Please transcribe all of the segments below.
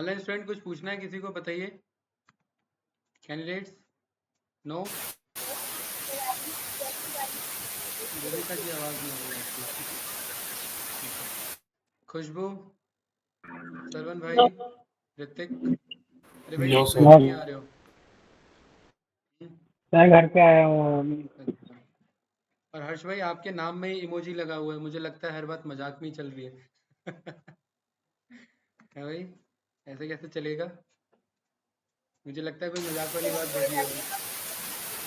Online student कुछ पूछना है किसी को, बताइए। कैंडिडेट्स? नो। गोविंदा की आवाज़ नहीं आ रही है आपकी। ठीक है। खुशबू, सरवन भाई, ऋतिक, अरे भाई नो दिख सर। क्यों नहीं आ रहे हो? हम्म, मैं घर पे आया हूँ। अच्छा। और हर्ष भाई, आपके नाम में ही इमोजी लगा हुआ है, मुझे लगता है हर बात मजाक में ही चल रही है। है भाई, ऐसे कैसे चलेगा? मुझे लगता है कोई मजाक वाली बात भेजी होगी।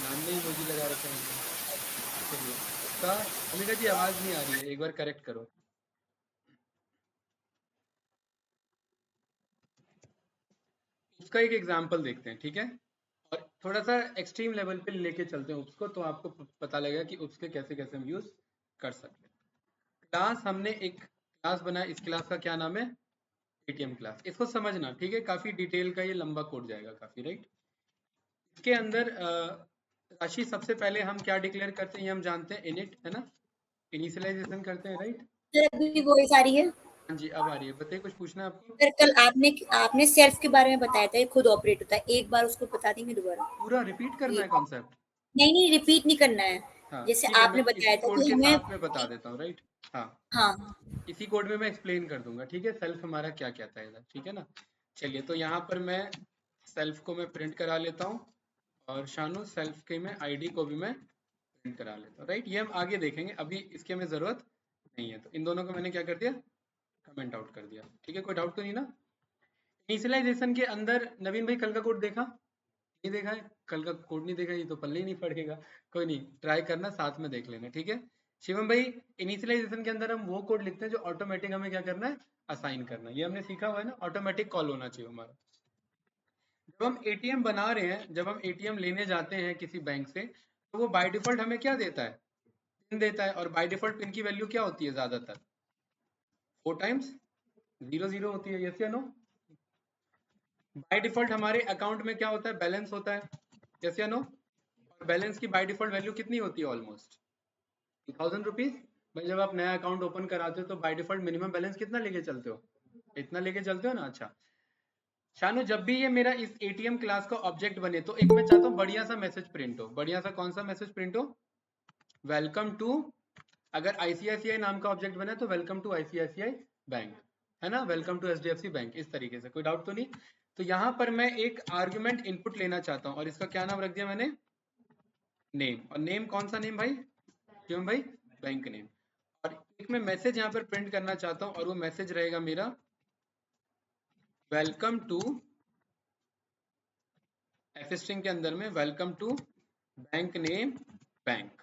नाम में ही इमोजी लगा रखा है इन्होंने। चलिए, इसका अमिका जी आवाज़ नहीं आ रही है, एक बार करेक्ट करो। उसका एक एग्जाम्पल देखते हैं, ठीक है? और थोड़ा सा एक्सट्रीम लेवल पे लेके चलते हैं उसको, तो आपको पता लगेगा कि उसके कैसे कैसे हम यूज कर सकते हैं। क्लास, हमने एक क्लास बनाया, इस क्लास का क्या नाम है? ATM class. इसको समझना, ठीक है? काफी डिटेल का ये लंबा कोड जाएगा काफी, राइट? इसके अंदर राशि, सबसे पहले हम क्या डिक्लेयर करते हैं ये हम जानते हैं, इनिट, है ना? इनिशियलाइजेशन करते हैं, राइट? सर अभी वॉइस आ रही है? हाँ जी, अब आ रही है। बताइए, कुछ पूछना है आपको? सर कल आपने आपने सेल्फ के बारे में बताया था, ये खुद ऑपरेट होता है। एक बार उसको बता देंगे दोबारा? पूरा रिपीट करना ये है कॉन्सेप्ट? नहीं रिपीट नहीं करना है। हाँ जैसे ठीक है, मैं आपने इसी बताया था कोड कि के हमें साथ में बता देता हूँ, राइट? हाँ, हाँ इसी कोड में मैं एक्सप्लेन कर दूंगा, ठीक है? सेल्फ हमारा क्या कहता है इधर, ठीक है ना? चलिए, तो यहाँ पर मैं सेल्फ को मैं प्रिंट करा लेता हूँ, और शानू सेल्फ के में आईडी को भी मैं प्रिंट करा लेता हूँ, राइट? ये हम आगे देखेंगे, अभी इसकी हमें ज़रूरत नहीं है। तो इन दोनों को मैंने क्या कर दिया? कमेंट आउट कर दिया, ठीक है? कोई डाउट तो नहीं ना? इनिशियलाइजेशन के अंदर नवीन भाई कल का कोड देखा? नहीं देखा है? कल का कोड नहीं देखा, ये तो पल्ले ही नहीं पड़ेगा। कोई नहीं, ट्राई करना, साथ में देख लेना, ठीक है? शिवम भाई, इनिशियलाइजेशन के अंदर हम वो कोड लिखते हैं जो ऑटोमेटिक हमें क्या करना है? असाइन करना है। ये हमने सीखा हुआ है ना, ऑटोमेटिक कॉल होना चाहिए हमारा। जब हम एटीएम बना रहे हैं, जब हम एटीएम लेने जाते हैं किसी बैंक से, तो वो बाय डिफॉल्ट हमें क्या देता है? पिन देता है। और बाय डिफॉल्ट पिन की वैल्यू क्या होती है? ज्यादातर 4 टाइम्स 00 होती है, यस या नो? बाय डिफॉल्ट हमारे अकाउंट में क्या होता है? बैलेंस होता है, यस या नो? और बैलेंस की बाय डिफॉल्ट वैल्यू कितनी होती है? Almost 2000 rupees. भाई जब आप नया अकाउंट ओपन कराते हो तो बाय डिफॉल्ट मिनिमम बैलेंस कितना लेके चलते हो? इतना लेके चलते हो ना? अच्छा शानू, जब भी ये मेरा इस एटीएम क्लास का ऑब्जेक्ट बने, तो एक मैं चाहता हूँ बढ़िया सा मैसेज प्रिंट हो। बढ़िया सा कौन सा मैसेज प्रिंट हो? वेलकम टू, अगर आईसीआईसीआई नाम का ऑब्जेक्ट बना है तो वेलकम टू आईसीआईसीआई बैंक, है ना? वेलकम टू एचडीएफसी बैंक, इस तरीके से। कोई डाउट तो नहीं? तो यहाँ पर मैं एक आर्ग्यूमेंट इनपुट लेना चाहता हूँ, और इसका क्या नाम रख दिया मैंने? नेम। और नेम कौन सा नेम भाई? क्यों भाई? Bank name. और एक मैं मैसेज यहाँ पर प्रिंट करना चाहता हूँ, और वो मैसेज रहेगा मेरा वेलकम टू, एफ स्ट्रिंग के अंदर में welcome to bank name bank,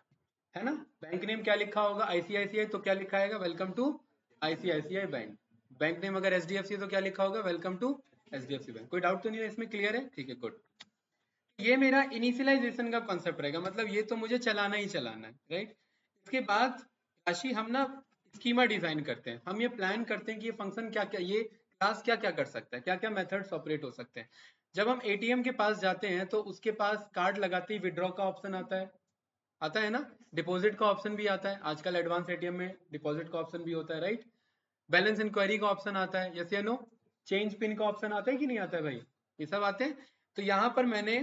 है ना? बैंक नेम क्या लिखा होगा? आईसीआईसीआई, तो क्या लिखा आएगा? Welcome to ICICI bank. Bank name अगर एचडीएफसी तो क्या लिखा होगा? Welcome to HDFC bank. कोई डाउट तो नहीं है इसमें? क्लियर है? ठीक है, गुड। ये मेरा इनिशियलाइजेशन का कॉन्सेप्ट रहेगा, मतलब ये तो मुझे चलाना ही चलाना है, राइट? इसके बाद राशि, हम ना स्कीमा डिजाइन करते हैं। हम ये प्लान करते हैं कि ये फंक्शन क्या क्या, ये क्लास क्या क्या कर सकता है, क्या क्या मेथड्स ऑपरेट हो सकते हैं। जब हम एटीएम के पास जाते हैं तो उसके पास कार्ड लगाते ही विड्रॉ का ऑप्शन आता है ना? डिपॉजिट का ऑप्शन भी आता है, आजकल एडवांस एटीएम में डिपॉजिट का ऑप्शन भी होता है, राइट? बैलेंस इंक्वायरी का ऑप्शन आता है, यस या नो? चेंज पिन का ऑप्शन आता है कि नहीं आता है भाई? ये सब आते हैं। तो यहाँ पर मैंने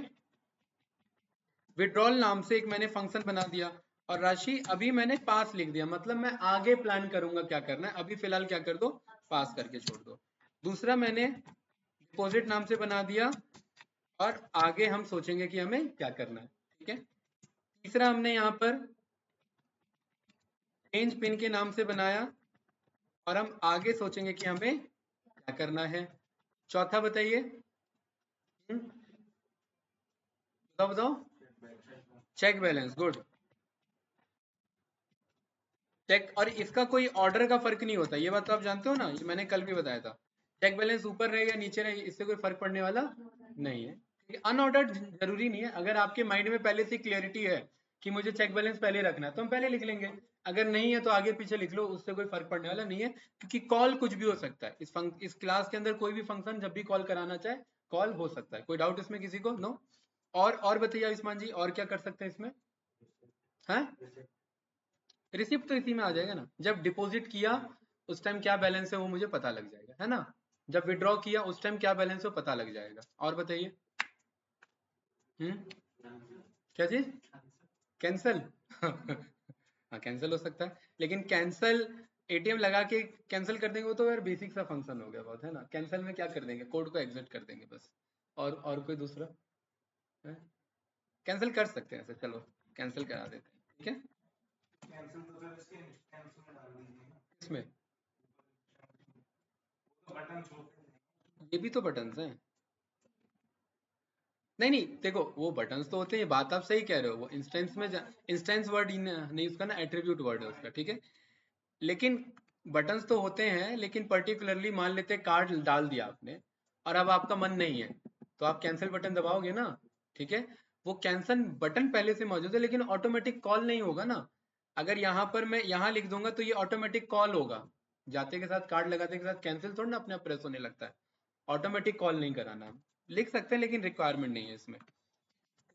विड्रॉल नाम से एक मैंने फंक्शन बना दिया, और राशि अभी मैंने पास लिख दिया, मतलब मैं आगे प्लान करूंगा क्या करना है। अभी फिलहाल क्या कर दो? पास करके छोड़ दो। दूसरा मैंने डिपॉजिट नाम से बना दिया, और आगे हम सोचेंगे कि हमें क्या करना है, ठीक है? तीसरा हमने यहाँ पर चेंज पिन के नाम से बनाया, और हम आगे सोचेंगे कि हमें क्या करना है। चौथा बताइए, बताओ बताओ। Check balance, good. चेक, और इसका कोई ऑर्डर का फर्क नहीं होता, ये बात तो आप जानते हो ना, ये मैंने कल भी बताया था। चेक बैलेंस ऊपर रहे या नीचे रहे, इससे कोई फर्क पड़ने वाला नहीं है। अनऑर्डर्ड जरूरी नहीं है। अगर आपके माइंड में पहले से क्लियरिटी है कि मुझे चेक बैलेंस पहले रखना है, तो हम पहले लिख लेंगे। अगर नहीं है तो आगे पीछे लिख लो, उससे कोई फर्क पड़ने वाला नहीं है, क्योंकि कॉल कुछ भी हो सकता है। इस क्लास के अंदर कोई भी फंक्शन जब भी कॉल कराना चाहे, कॉल हो सकता है। कोई डाउट इसमें किसी को? नो? और बताइए आयुष्मान जी, और क्या कर सकते हैं इसमें? है रिसिप्ट तो इसी में आ जाएगा ना, जब डिपॉजिट किया उस टाइम क्या बैलेंस है वो मुझे पता लग जाएगा, है ना? जब विड्रॉ किया उस टाइम क्या बैलेंस हो पता लग जाएगा। और बताइए। क्या चीज? कैंसल हाँ कैंसिल हो सकता है, लेकिन कैंसिल एटीएम लगा के कैंसिल कर देंगे वो तो यार बेसिक सा फंक्शन हो गया बहुत, है ना। कैंसिल में क्या कर देंगे, कोड को एग्जिट कर देंगे बस। और कोई दूसरा है? कैंसिल कर सकते हैं ऐसे, चलो कैंसिल करा देते हैं, ठीक है। इसमें ये भी तो बटन्स हैं। नहीं नहीं देखो, वो बटन्स तो होते हैं, बात आप सही कह रहे हो, वो इंस्टेंस में इंस्टेंस वर्ड नहीं उसका ना, एट्रीब्यूट वर्ड है उसका, ठीक है। लेकिन बटन्स तो होते हैं, लेकिन पर्टिकुलरली मान लेते हैं कार्ड डाल दिया आपने और अब आपका मन नहीं है तो आप कैंसिल बटन दबाओगे ना, ठीक है। वो कैंसिल बटन पहले से मौजूद है लेकिन ऑटोमेटिक कॉल नहीं होगा ना। अगर यहाँ पर मैं यहाँ लिख दूंगा तो ये ऑटोमेटिक कॉल होगा, जाते के साथ कार्ड लगाते के साथ कैंसिल थोड़ा ना अपने आप प्रेस होने लगता है। ऑटोमेटिक कॉल नहीं कराना, लिख सकते हैं लेकिन रिक्वायरमेंट नहीं है इसमें।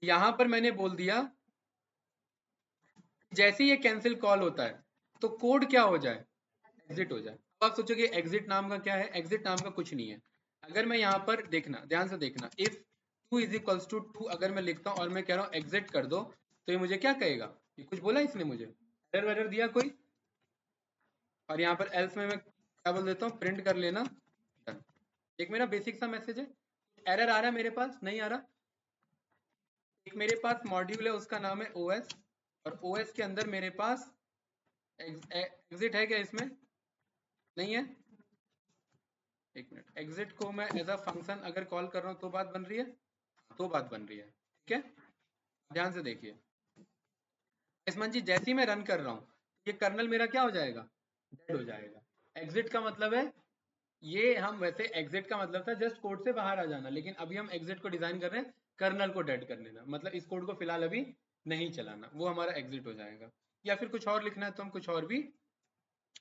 यहाँ पर मैंने बोल दिया जैसे ही ये कैंसिल कॉल होता है तो कोड क्या हो जाए, एग्जिट हो जाए। अब आप सोचोगे एग्जिट नाम का क्या है, एग्जिट नाम का कुछ नहीं है। अगर मैं यहाँ पर देखना, ध्यान से देखना, इफ 2 इज इक्वल्स टू 2 अगर मैं लिखता हूँ और मैं कह रहा हूँ एग्जिट कर दो, तो ये मुझे क्या कहेगा, ये कुछ बोला इसने मुझे, एरर वेरर दिया कोई। और यहाँ पर एल्स में मैं क्या बोल देता हूँ, प्रिंट कर लेना डन। एक मेरा बेसिक सा मैसेज है। एरर आ रहा है मेरे पास, नहीं आ रहा। एक मेरे पास मॉड्यूल है उसका नाम है ओएस, और ओएस के अंदर मेरे पास एग्जिट है क्या इसमें, नहीं है। एक मिनट, एग्जिट को मैं एज अ फंक्शन अगर कॉल कर रहा हूँ तो बात बन रही है, तो बात बन रही है, ठीक है। ध्यान से देखिए आयुष्मान जी, जैसे ही मैं रन कर रहा हूँ ये कर्नल मेरा क्या हो जाएगा, डेड हो जाएगा। एग्जिट का मतलब है, ये हम वैसे एग्जिट का मतलब था जस्ट कोड से बाहर आ जाना, लेकिन अभी हम एग्जिट को डिजाइन कर रहे हैं कर्नल को डेड कर लेना, मतलब इस कोड को फिलहाल अभी नहीं चलाना, वो हमारा एग्जिट हो जाएगा। या फिर कुछ और लिखना है तो हम कुछ और भी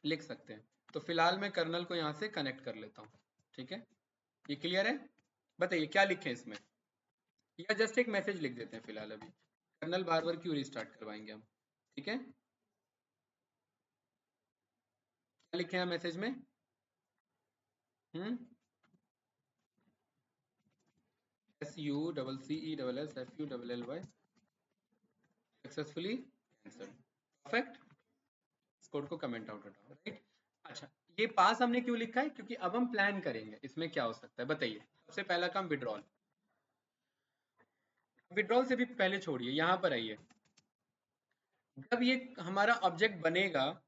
लिख सकते हैं। तो फिलहाल मैं कर्नल को यहाँ से कनेक्ट कर लेता हूँ, ठीक है। ये क्लियर है, बताइए क्या लिखें इसमें, या जस्ट एक मैसेज लिख देते हैं फिलहाल अभी, कर्नल बार बार क्यों रिस्टार्ट करवाएंगे हम, ठीक है। क्या लिखे हैं मैसेज में, SUCCESSFULLY सक्सेसफुली कैंसिल, परफेक्ट। इस कोड को कमेंट आउट हटाओ, राइट। अच्छा, ये पास हमने क्यों लिखा है, क्योंकि अब हम प्लान करेंगे इसमें क्या हो सकता है, बताइए। सबसे पहला काम विड्रॉल, विड्रॉल से भी पहले छोड़िए, यहाँ पर आइए। जब ये हमारा ऑब्जेक्ट बनेगा,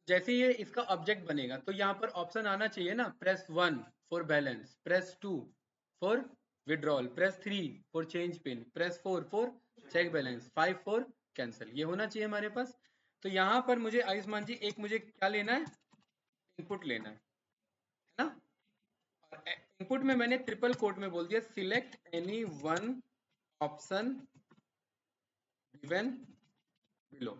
जैसे ये इसका ऑब्जेक्ट बनेगा तो यहाँ पर ऑप्शन आना चाहिए ना, press 1 for balance, press 2 for withdrawal, press 3 for change pin, press 4 for check balance, 5 for cancel, ये होना चाहिए हमारे पास। तो यहाँ पर मुझे आयुष्मान जी एक मुझे क्या लेना है, इनपुट लेना है ना। और इनपुट में मैंने ट्रिपल कोट में बोल दिया select any one option given below.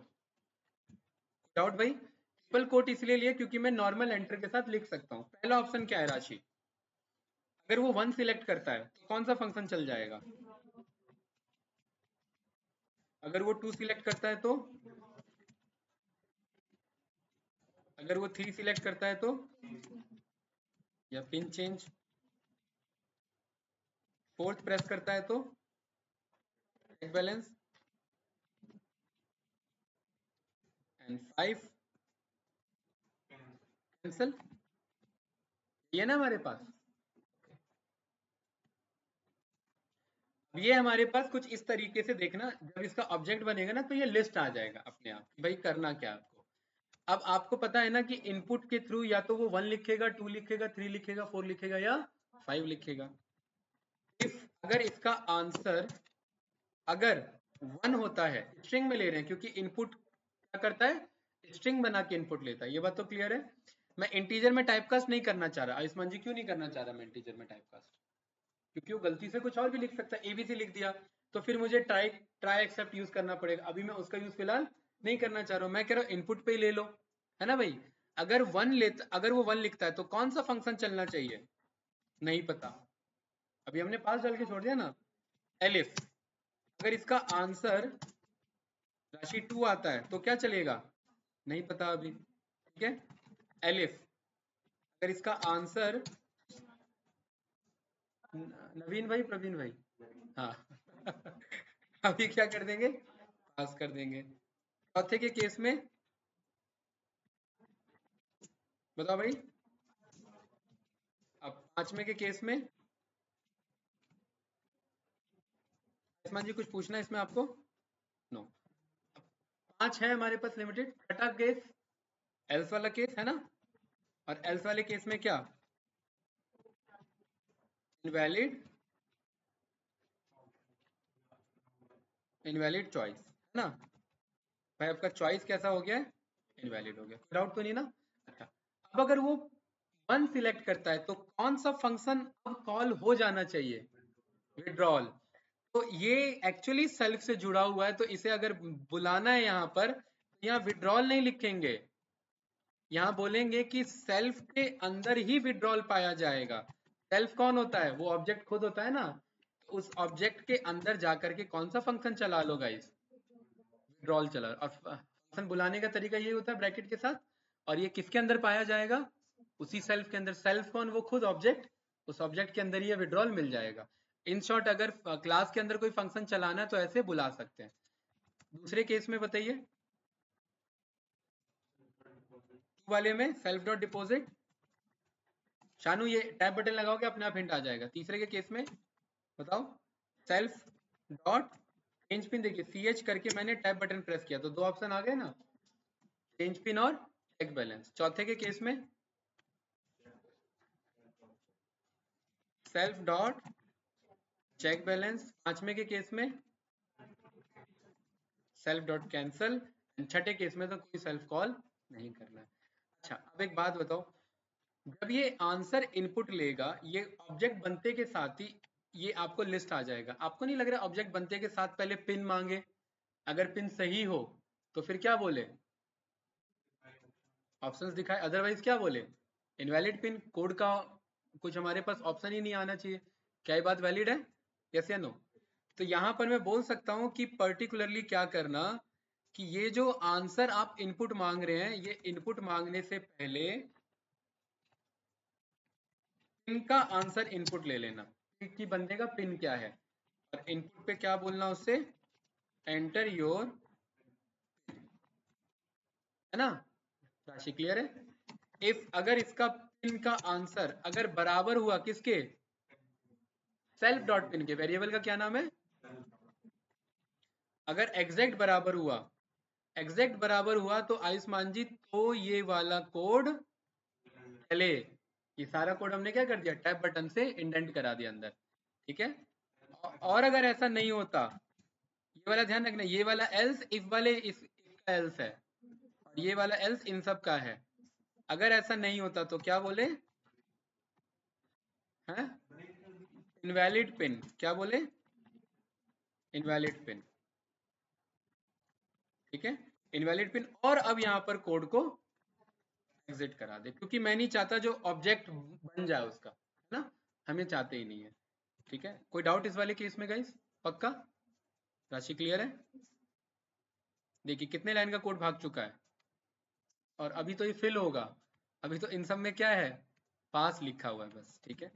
Doubt भाई, ट्रिपल कोट इसलिए लिया क्योंकि मैं नॉर्मल एंटर के साथ लिख सकता हूँ। पहला ऑप्शन क्या है, राशि। अगर वो 1 सिलेक्ट करता है तो कौन सा फंक्शन चल जाएगा, अगर वो 2 सिलेक्ट करता है तो, अगर वो 3 सिलेक्ट करता है तो, या पिन चेंज, 4th प्रेस करता है तो चेक बैलेंस, एंड 5 कैंसिल। ये ना हमारे पास, ये हमारे पास कुछ इस तरीके से देखना, जब इसका ऑब्जेक्ट बनेगा ना तो ये लिस्ट आ जाएगा अपने आप कि भाई करना क्या आपको। अब आपको पता है ना कि इनपुट के थ्रू या तो वो 1 लिखेगा, 2 लिखेगा, 3 लिखेगा, 4 लिखेगा या 5 लिखेगा। इफ अगर इसका आंसर अगर 1 होता है, स्ट्रिंग में ले रहे हैं क्योंकि इनपुट क्या करता है, स्ट्रिंग बना के इनपुट लेता है, ये बात तो क्लियर है। मैं इंटीजर में टाइपकास्ट नहीं करना चाह रहा, आयुष्मान जी क्यों नहीं करना चाह रहा मैं इंटीजर में टाइपकास्ट, क्योंकि वो गलती से कुछ और भी लिख सकता है, एबीसी लिख दिया तो फिर मुझे ट्राई एक्सेप्ट यूज करना पड़ेगा। अभी मैं उसका यूज फिलहाल नहीं करना चाह रहा हूँ, मैं कह रहा हूँ इनपुट पे ही ले लो, है ना भाई। अगर वो 1 लिखता है तो कौन सा फंक्शन चलना चाहिए, नहीं पता, अभी हमने पास डाल के छोड़ दिया ना, एलिफ। अगर इसका आंसर राशि 2 आता है तो क्या चलेगा, नहीं पता अभी, ठीक है। एलिफ अगर इसका आंसर, नवीन भाई, प्रवीण भाई, हाँ अभी क्या कर देंगे, पास कर देंगे। चौथे के केस में बताओ भाई। अब पांचवें के केस में आयुष्मान जी कुछ पूछना है इसमें आपको? नो। 5 है हमारे पास लिमिटेड। छठा केस एल्स वाला केस है ना, और एल्स वाले केस में क्या, इनवैलिड, इनवैलिड चॉइस है ना। भाई आपका चॉइस कैसा हो गया है, इनवैलिड हो गया, कोई डाउट तो नहीं ना। अच्छा, अब अगर वो 1 सिलेक्ट करता है तो कौन सा फंक्शन अब कॉल हो जाना चाहिए, विड्रॉल। तो ये एक्चुअली सेल्फ से जुड़ा हुआ है, तो इसे अगर बुलाना है यहाँ पर, तो यहाँ विड्रॉल नहीं लिखेंगे, यहाँ बोलेंगे कि सेल्फ के अंदर ही विड्रॉल पाया जाएगा। सेल्फ कौन होता है, वो ऑब्जेक्ट खुद होता है ना, तो उस ऑब्जेक्ट के अंदर जाकर के कौन सा फंक्शन चला लो गाइस, विड्रॉल चला। और फंक्शन बुलाने का तरीका यही होता है ब्रैकेट के साथ, और ये किसके अंदर पाया जाएगा, उसी सेल्फ के अंदर। सेल्फ कौन, वो खुद ऑब्जेक्ट, उस ऑब्जेक्ट के अंदर ये विड्रॉल मिल जाएगा। इन शॉर्ट अगर क्लास के अंदर कोई फंक्शन चलाना है तो ऐसे बुला सकते हैं। दूसरे केस में बताइए, वाले में सेल्फ डॉट डिपोजिट, शानू ये टैब बटन लगाओगे अपने आप हिंट आ जाएगा। तीसरे के केस में बताओ, सेल्फ डॉट चेंज पिन, देखिए ch करके मैंने टैब बटन प्रेस किया तो 2 ऑप्शन आ गए ना, चेंज पिन और चेक बैलेंस। चौथे के केस में सेल्फ डॉट चेक बैलेंस। पांचवें के केस में सेल्फ डॉट कैंसल। छठे केस में तो कोई सेल्फ कॉल नहीं करना है। अच्छा, अब एक बात बताओ, जब ये आंसर इनपुट लेगा, ये ऑब्जेक्ट बनते के साथ ही ये आपको लिस्ट आ जाएगा। आपको नहीं लग रहा ऑब्जेक्ट बनते के साथ पहले पिन मांगे, अगर पिन सही हो तो फिर क्या बोले, ऑप्शंस दिखाए, अदरवाइज क्या बोले, इनवैलिड पिन। कोड का कुछ हमारे पास ऑप्शन ही नहीं आना चाहिए। क्या ये बात वैलिड है, यस या नो। तो यहां पर मैं बोल सकता हूं कि पर्टिकुलरली क्या करना, कि ये जो आंसर आप इनपुट मांग रहे हैं, ये इनपुट मांगने से पहले पिन का आंसर इनपुट ले लेना कि बंदे का पिन क्या है, और इनपुट पे क्या बोलना उससे, एंटर योर, है ना। राशि क्लियर है। इफ अगर इसका पिन का आंसर अगर बराबर हुआ किसके, सेल्फ डॉट पिन के, वेरिएबल का क्या नाम है, अगर एग्जैक्ट बराबर हुआ, एग्जैक्ट बराबर हुआ तो आयुष्मान जी तो ये वाला कोड चले। ये सारा कोड हमने क्या कर दिया, टैब बटन से इंडेंट करा दिया अंदर, ठीक है। और अगर ऐसा नहीं होता, ये वाला ध्यान रखना, ये वाला एल्स इफ वाले इसका एल्स है, और ये वाला एल्स इन सब का है। अगर ऐसा नहीं होता तो क्या बोले, हैं, इनवैलिड पिन, क्या बोले, इनवैलिड पिन, ठीक है, इनवैलिड पिन। और अब यहाँ पर कोड को एग्जिट करा दे, क्योंकि मैं नहीं चाहता जो ऑब्जेक्ट बन जाए उसका, है ना, हमें चाहते ही नहीं है, ठीक है। कोई डाउट इस वाले केस में गाइस, पक्का, राशि क्लियर है। देखिए कितने लाइन का कोड भाग चुका है, और अभी तो ये फिल होगा, अभी तो इन सब में क्या है, पास लिखा हुआ है बस, ठीक है।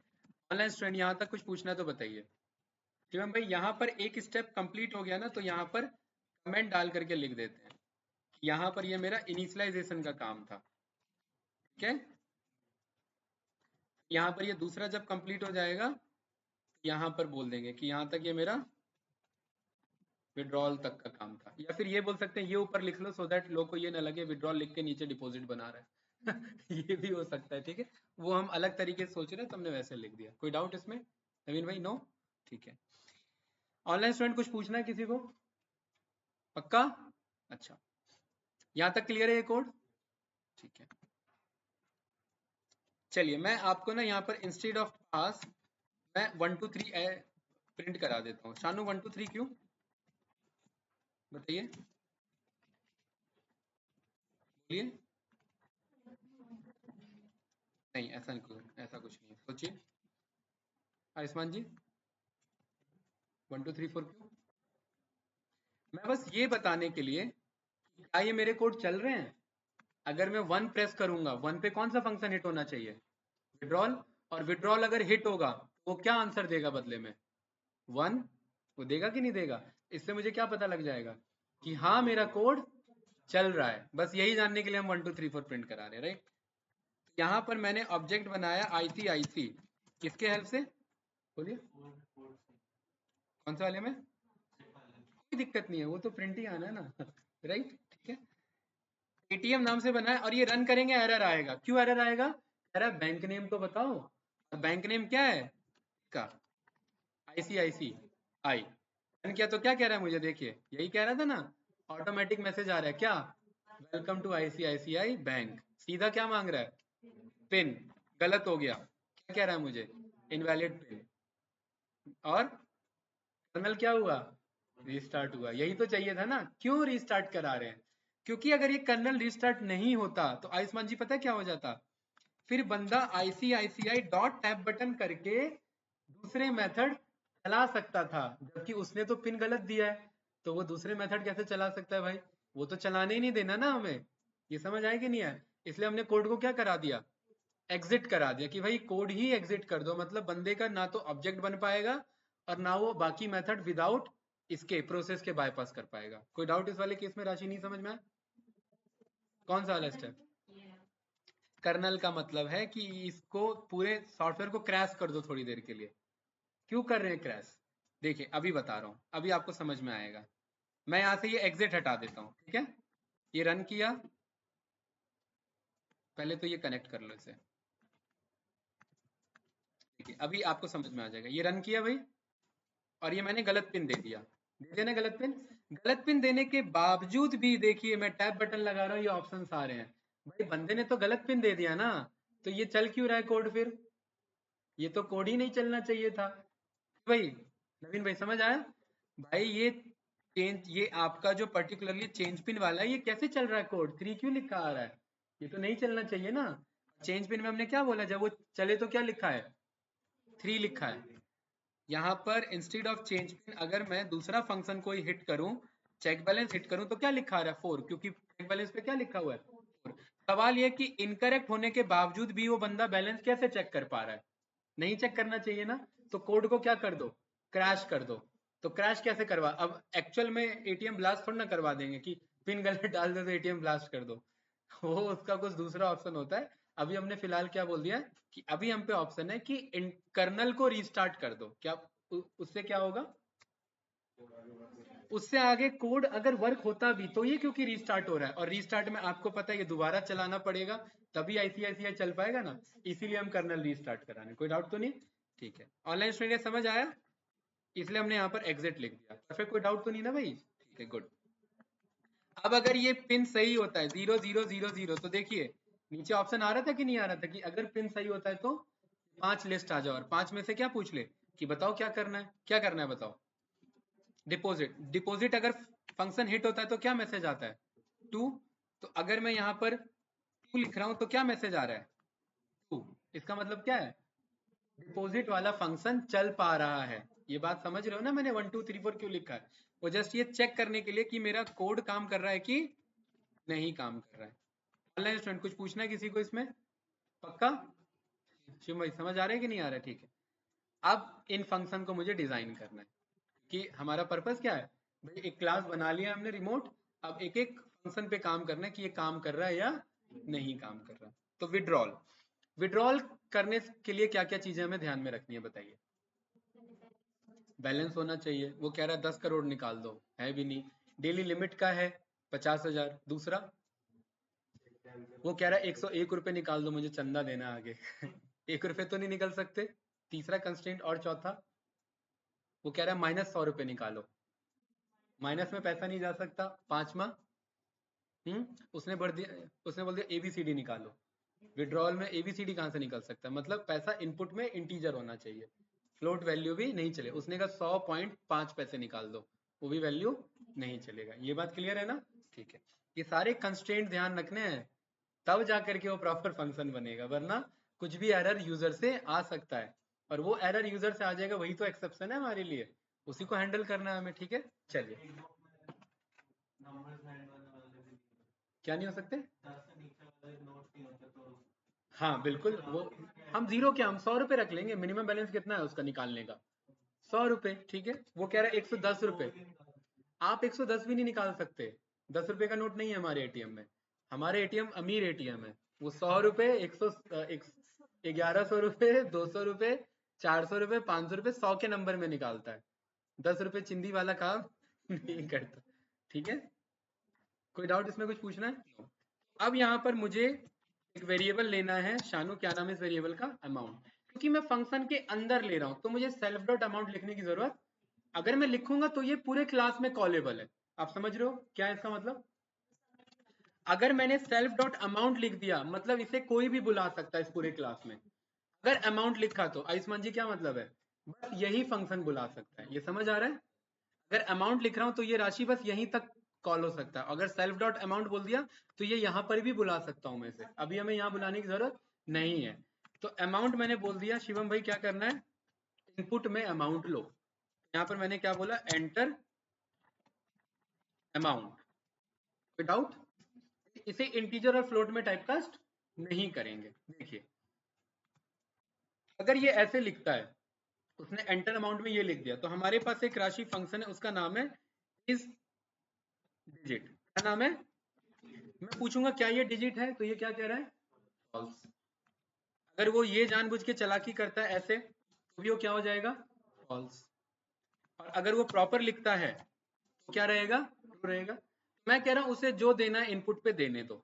ऑनलाइन स्टूडेंट यहाँ तक कुछ पूछना है तो बताइए। शिवम भाई यहाँ पर एक स्टेप कंप्लीट हो गया ना, तो यहाँ पर कमेंट डाल करके लिख देते हैं कि यहाँ पर ये मेरा इनिशियलाइजेशन का काम था, ठीक है। यहाँ पर ये दूसरा जब कंप्लीट हो जाएगा, यहाँ पर बोल देंगे कि यहाँ तक ये मेरा विड्रॉल तक का काम था, या फिर ये बोल सकते हैं ये ऊपर लिख लो सो दैट लोग को ये ना लगे विड्रॉल लिख के नीचे डिपॉजिट बना रहा है ये भी हो सकता है, ठीक है। वो हम अलग तरीके से सोच रहे हैं तो हमने वैसे लिख दिया। कोई डाउट इसमें, नवीन भाई, नो, ठीक है। ऑनलाइन स्टूडेंट कुछ पूछना है किसी को, पक्का, अच्छा, यहाँ तक क्लियर है ये कोड, ठीक है। चलिए मैं आपको ना यहाँ पर इंस्टेड ऑफ पास मैं 1 2 3 प्रिंट करा देता हूँ। शानू 1 2 3 क्यों बताइए, बोलिए। नहीं ऐसा कुछ नहीं है, सोचिए आयुष्मान जी, 1 2 3 4 क्यों। मैं बस ये बताने के लिए, क्या ये मेरे कोड चल रहे हैं, अगर मैं 1 प्रेस करूंगा, 1 पे कौन सा फंक्शन हिट होना चाहिए, विड्रॉल, और विड्रॉल अगर हिट होगा तो वो क्या आंसर देगा बदले में? 1 वो देगा कि नहीं देगा? इससे मुझे क्या पता लग जाएगा कि हाँ मेरा कोड चल रहा है। बस यही जानने के लिए हम 1 2 3 4 प्रिंट करा रहे हैं, राइट? यहाँ पर मैंने ऑब्जेक्ट बनाया ICIC, किसके हेल्प से? बोलिए कौन सा वाले में? कोई दिक्कत नहीं है, वो तो प्रिंट ही आना है ना राइट, ठीक है। ATM नाम से बना है और ये रन करेंगे एरर आएगा। क्यों एरर आएगा? अरे बैंक नेम तो बताओ, बैंक नेम क्या है का? ICICI। रन किया तो क्या कह रहा है मुझे? देखिए यही कह रहा था ना, ऑटोमेटिक मैसेज आ रहा है क्या? Welcome to ICICI bank. सीधा क्या मांग रहा है? पिन। गलत हो गया, क्या कह रहा है मुझे? Invalid pin. और कर्नल क्या हुआ? रीस्टार्ट हुआ। यही तो चाहिए था ना। क्यों रीस्टार्ट करा रहे हैं? क्योंकि अगर ये कर्नल रीस्टार्ट नहीं होता तो आयुष्मान जी पता है क्या हो जाता? फिर बंदा ICICI डॉट टैप बटन करके दूसरे मेथड चला सकता था, जबकि उसने तो पिन गलत दिया है, तो वो दूसरे मेथड कैसे चला सकता है भाई? वो तो चलाने ही नहीं देना ना हमें। ये समझ आए कि नहीं आए? इसलिए हमने कोड को क्या करा दिया? एग्जिट करा दिया कि भाई कोड ही एग्जिट कर दो। मतलब बंदे का ना तो ऑब्जेक्ट बन पाएगा और ना वो बाकी मेथड विदाउट इसके प्रोसेस के बाईपास कर पाएगा। कोई डाउट इस वाले केस में? राशि नहीं समझ में आया? कौन सा वाला स्टेप? कर्नल का मतलब है कि इसको पूरे सॉफ्टवेयर को क्रैश कर दो थोड़ी देर के लिए। क्यों कर रहे हैं क्रैश? देखिए अभी बता रहा हूँ, अभी आपको समझ में आएगा। मैं यहाँ से ये एग्जिट हटा देता हूँ, ठीक है। ये रन किया, पहले तो ये कनेक्ट कर लो इसे, ठीक है। अभी आपको समझ में आ जाएगा। ये रन किया भाई, और ये मैंने गलत पिन दे दिया। दे देना गलत पिन। गलत पिन देने के बावजूद भी देखिए मैं टैब बटन लगा रहा हूँ, ये ऑप्शंस आ रहे हैं। भाई बंदे ने तो गलत पिन दे दिया ना, तो ये चल क्यों रहा है कोड? फिर ये तो कोड ही नहीं चलना चाहिए था भाई। नवीन भाई समझ आया? भाई ये चेंज, ये आपका जो पर्टिकुलरली चेंज पिन वाला है, ये कैसे चल रहा है कोड? 3 क्यों लिखा आ रहा है? ये तो नहीं चलना चाहिए ना। चेंज पिन में हमने क्या बोला? जब वो चले तो क्या लिखा है? 3 लिखा है। यहाँ पर इंस्टेड ऑफ चेंज पिन अगर मैं दूसरा फंक्शन कोई हिट करूं, चेक बैलेंस हिट करूं, तो क्या लिखा आ रहा है? 4, क्योंकि चेक बैलेंस पे क्या लिखा हुआ है? 4। सवाल ये कि इनकरेक्ट होने के बावजूद भी वो बंदा बैलेंस कैसे चेक कर पा रहा है? नहीं चेक करना चाहिए ना। तो कोड को क्या कर दो? क्रैश कर दो। तो क्रैश कैसे करवा? अब एक्चुअल में ATM ब्लास्ट थोड़ा ना करवा देंगे कि पिन गलत डाल दो तो ATM ब्लास्ट कर दो वो उसका कुछ दूसरा ऑप्शन होता है। अभी हमने फिलहाल क्या बोल दिया कि अभी हम पे ऑप्शन है कि कर्नल को रीस्टार्ट कर दो। क्या उससे क्या होगा? उससे आगे कोड अगर वर्क होता भी तो ये क्योंकि रीस्टार्ट हो रहा है, और रीस्टार्ट में आपको पता है ये दोबारा चलाना पड़ेगा, तभी ICICI चल पाएगा ना। इसीलिए हम कर्नल रीस्टार्ट करा रहे हैं। कोई डाउट तो नहीं? ठीक है, ऑनलाइन स्टूडेंट समझ आया? इसलिए हमने यहाँ पर एग्जिट लिख दिया। परफेक्ट, कोई डाउट तो नहीं ना भाई? ठीक है, गुड। अब अगर ये पिन सही होता है 0 0 0 0, तो देखिए नीचे ऑप्शन आ रहा था कि नहीं आ रहा था कि अगर पिन सही होता है तो 5 लिस्ट आ जाओ, और 5 में से क्या पूछ ले कि बताओ क्या करना है? क्या करना है बताओ? डिपॉजिट। डिपॉजिट अगर फंक्शन हिट होता है तो क्या मैसेज आता है? 2। तो अगर मैं यहाँ पर 2 लिख रहा हूँ तो क्या मैसेज आ रहा है? 2। इसका मतलब क्या है? डिपॉजिट वाला फंक्शन चल पा रहा है। ये बात समझ रहे हो ना मैंने 1 2 3 4 क्यों लिखा है? वो जस्ट ये चेक करने के लिए कि मेरा कोड काम कर रहा है कि नहीं काम कर रहा है। ऑनलाइन स्टूडेंट कुछ पूछना है किसी को इसमें? पक्का? शिव भाई समझ आ रहा है कि नहीं आ रहा है? ठीक है। अब इन फंक्शन को मुझे डिजाइन करना है कि हमारा पर्पस क्या है भाई। एक क्लास बना लिया हमने रिमोट, अब एक एक फंक्शन पे काम करना है कि ये काम कर रहा है या नहीं काम कर रहा। तो विड्रॉल, विड्रॉल करने के लिए क्या क्या चीजें हमें ध्यान में रखनी है बताइए? बैलेंस होना चाहिए। वो कह रहा है 10 करोड़ निकाल दो, है भी नहीं। डेली लिमिट का है 50,000। दूसरा वो कह रहा है 101 रुपए निकाल दो, मुझे चंदा देना आगे 1 रुपए तो नहीं निकल सकते। तीसरा कंस्ट्रेंट। और चौथा वो कह रहा है -100 रुपए निकालो, माइनस में पैसा नहीं जा सकता। पांचवा उसने बढ़ दिया, उसने बोल दिया ABCD निकालो। विड्रॉल में ABCD कहाँ से निकल सकता है? मतलब पैसा इनपुट में इंटीजर होना चाहिए, फ्लोट वैल्यू भी नहीं चले। उसने कहा 100.5 पैसे निकाल दो, वो भी वैल्यू नहीं चलेगा। ये बात क्लियर है ना? ठीक है। ये सारे कंस्ट्रेंट ध्यान रखने हैं, तब जाकर के वो प्रॉपर फंक्शन बनेगा, वरना कुछ भी एरर यूजर से आ सकता है, और वो एरर यूजर से आ जाएगा, वही तो एक्सेप्शन है हमारे लिए, उसी को हैंडल करना है हमें। ठीक है, चलिए। क्या नहीं हो सकते? हाँ बिल्कुल, वो हम जीरो क्या, हम 100 रुपए रख लेंगे। मिनिमम बैलेंस कितना है उसका निकालने का? 100 रुपए, ठीक है। वो कह रहा है 110 रुपए। आप 110 भी नहीं निकाल सकते, 10 रुपए का नोट नहीं है हमारे एटीएम में। हमारे एटीएम अमीर एटीएम है। वो 100 रुपए, 1100 रुपए, 200 रुपए, 400 रुपए, 500 रुपए, 100 के नंबर में निकालता है। 10 रुपए चिंदी वाला काम नहीं करता, ठीक है। कोई डाउट इसमें, कुछ पूछना है? No. अब यहाँ पर मुझे एक वेरिएबल लेना है। शानू, क्या नाम है इस वेरिएबल का? अमाउंट। क्योंकि मैं फंक्शन के अंदर ले रहा हूँ तो मुझे सेल्फ डॉट अमाउंट लिखने की जरूरत, अगर मैं लिखूंगा तो ये पूरे क्लास में कॉलेबल है। आप समझ रहे हो क्या है इसका मतलब? अगर मैंने सेल्फ डॉट अमाउंट लिख दिया मतलब इसे कोई भी बुला सकता है इस पूरे क्लास में। अगर अमाउंट लिखा तो आयुष्मान जी क्या मतलब है? बस यही फंक्शन बुला सकता है। ये समझ आ रहा है? अगर अमाउंट लिख रहा हूं तो ये राशि बस यहीं तक कॉल हो सकता है। अगर सेल्फ डॉट अमाउंट बोल दिया तो ये यहां पर भी बुला सकता हूं मैं इसे। अभी हमें यहाँ बुलाने की जरूरत नहीं है। तो अमाउंट मैंने बोल दिया। शिवम भाई क्या करना है? इनपुट में अमाउंट लो। यहाँ पर मैंने क्या बोला? Enter amount. कोई डाउट? इसे इंटीजर और फ्लोट में टाइपकास्ट नहीं करेंगे। देखिए, अगर ये ऐसे लिखता है, उसने एंटर अमाउंट में ये लिख दिया, तो हमारे पास एक राशि फंक्शन है, उसका नाम है इस डिजिट। क्या नाम है? मैं पूछूंगा क्या ये डिजिट है, तो ये क्या कह रहा है? फॉल्स। अगर वो ये जानबूझ के चालाकी करता है ऐसे, तो भी वो क्या हो जाएगा? फॉल्स। और अगर वो प्रॉपर लिखता है तो क्या रहेगा? ट्रू रहेगा। मैं कह रहा हूं उसे जो देना है इनपुट पे देने दो,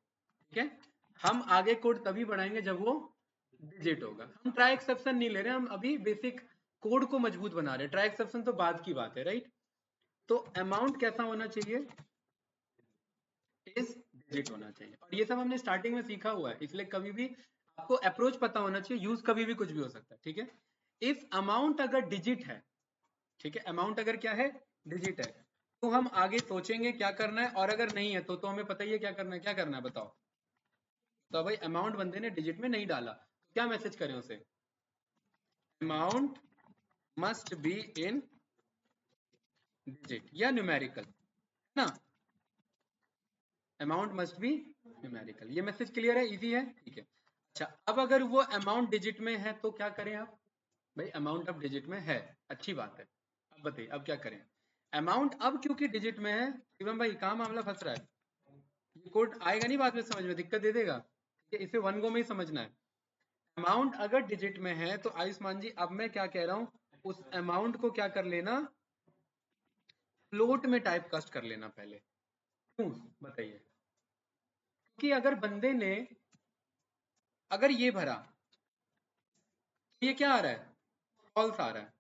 ठीक है। हम आगे कोड तभी बढ़ाएंगे जब वो डिजिट होगा। हम ट्राई एक्सेप्शन नहीं ले रहे, हम अभी बेसिक कोड को मजबूत बना रहे हैं। ट्राई एक्सेप्शन तो बाद की बात है, राइट। तो अमाउंट कैसा होना चाहिए? इस डिजिट होना चाहिए। और ये सब हमने स्टार्टिंग में सीखा हुआ है, इसलिए कभी भी आपको अप्रोच पता होना चाहिए। यूज कभी भी कुछ भी हो सकता है, ठीक है। इफ अमाउंट अगर डिजिट है, ठीक है, अमाउंट अगर क्या है? डिजिट है, तो हम आगे सोचेंगे क्या करना है। और अगर नहीं है तो हमें पता ही है क्या करना है। क्या करना है बताओ? तो भाई अमाउंट बंदे ने डिजिट में नहीं डाला, तो क्या मैसेज करें उसे? Amount must be in digit या न्यूमेरिकल, है ना। Amount must be numerical. ये मैसेज क्लियर है? इजी है, ठीक है। अच्छा, अब अगर वो अमाउंट डिजिट में है तो क्या करें आप? भाई अमाउंट अब डिजिट में है, अच्छी बात है। अब बताइए अब क्या करें? अमाउंट अब क्योंकि डिजिट में है, शिवम भाई कहाँ मामला फंस रहा है? ये कोड आएगा नहीं बाद में समझ में, दिक्कत दे देगा, ठीक है। इसे वन गो में ही समझना है। अमाउंट अगर डिजिट में है तो आयुष्मान जी अब मैं क्या कह रहा हूँ, उस अमाउंट को क्या कर लेना? फ्लोट में टाइप कास्ट कर लेना पहले। क्यों बताइए? क्योंकि अगर बंदे ने अगर ये भरा तो ये क्या आ रहा है? फॉल्स आ रहा है।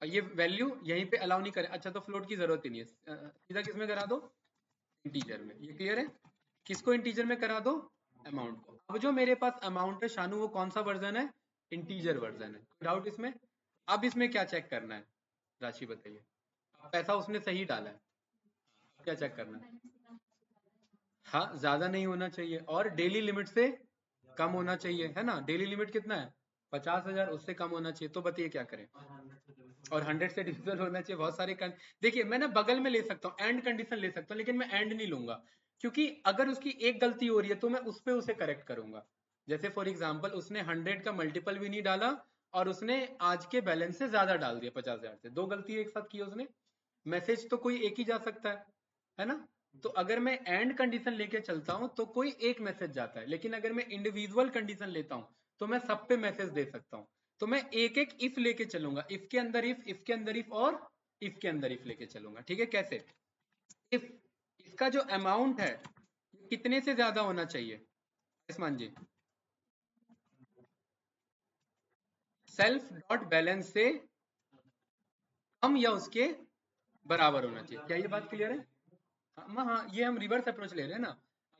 और ये वैल्यू यहीं पे अलाउ नहीं करे। अच्छा, तो फ्लोट की जरूरत ही नहीं है, सीधा किस में करा दो? इंटीजर में। ये क्लियर है? किसको इंटीजर में करा दो? अमाउंट को। अब जो मेरे पास अमाउंट है शानू, वो कौन सा वर्जन है? इंटीजर वर्जन है। डाउट इसमें? अब इसमें क्या चेक करना है? राशि बताइए। पैसा उसने सही डाला है, क्या चेक करना है? हाँ, ज्यादा नहीं होना चाहिए और डेली लिमिट से कम होना चाहिए, है ना। डेली लिमिट कितना है? 50,000, उससे कम होना चाहिए। तो बताइए क्या करें? और 100 से डिविजिबल होना चाहिए। बहुत सारे देखिए, मैं ना बगल में ले सकता हूँ, एंड कंडीशन ले सकता हूँ, लेकिन मैं एंड नहीं लूंगा। क्योंकि अगर उसकी एक गलती हो रही है तो मैं उस पर उसे करेक्ट करूंगा। जैसे फॉर एग्जाम्पल उसने 100 का मल्टीपल भी नहीं डाला और उसने आज के बैलेंस से ज्यादा डाल दिया 50,000 से। दो गलती एक साथ की उसने। मैसेज तो कोई एक ही जा सकता है ना। तो अगर मैं एंड कंडीशन लेके चलता हूं तो कोई एक मैसेज जाता है, लेकिन अगर मैं इंडिविजुअल कंडीशन लेता हूं तो मैं सब पे मैसेज दे सकता हूं। तो मैं एक एक इफ लेके चलूंगा, इफ के अंदर इफ के अंदर इफ और इफ के अंदर इफ लेके चलूंगा, ठीक है। कैसे? इफ इसका जो अमाउंट है कितने से ज्यादा होना चाहिए आयुष्मान जी? सेल्फ डॉट बैलेंस से कम या उसके बराबर होना चाहिए। क्या ये बात क्लियर है? हाँ हाँ, ये हम रिवर्स अप्रोच ले रहे हैं ना।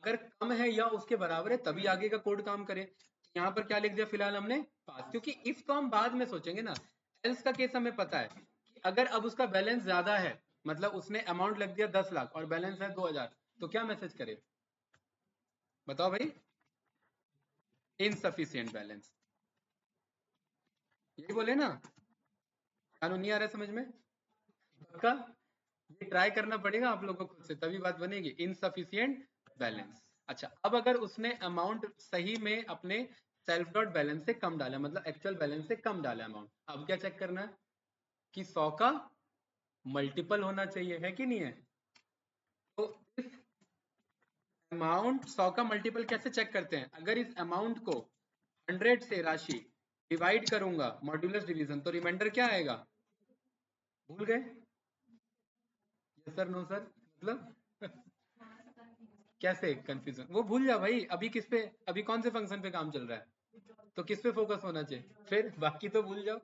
अगर कम है या उसके बराबर है तभी आगे का कोड काम करे। यहाँ पर क्या लिख दिया फिलहाल हमने? पास। क्योंकि इफ तो हम बाद में सोचेंगे ना। एल्स का केस हमें पता है कि अगर अब उसका बैलेंस ज्यादा है, मतलब उसने अमाउंट लग दिया 10 लाख और बैलेंस है 2,000, तो क्या मैसेज करे? बताओ भाई। Insufficient balance. यही बोले ना। कानून नहीं आ रहा है समझ में? पक्का? ये ट्राई करना पड़ेगा आप लोगों को खुद से, तभी बात बनेगी। Insufficient balance. अच्छा, अब अगर उसने अमाउंट सही में अपने सेल्फ डॉट बैलेंस से कम डाला, मतलब एक्चुअल बैलेंस से कम डाला अमाउंट। अब क्या चेक करना है कि 100 का मल्टीपल होना चाहिए, है कि नहीं है? तो इस अमाउंट 100 का मल्टीपल कैसे चेक करते हैं? अगर इस अमाउंट को 100 से राशि डिवाइड करूंगा मॉड्यूलस डिवीजन, तो रिमाइंडर क्या आएगा? भूल गए? यस सर, नो सर, मतलब कैसे कंफ्यूजन? वो भूल जा भाई, अभी किस पे, अभी कौन से फंक्शन पे काम चल रहा है, तो किस पे फोकस होना चाहिए, फिर बाकी तो भूल जाओ,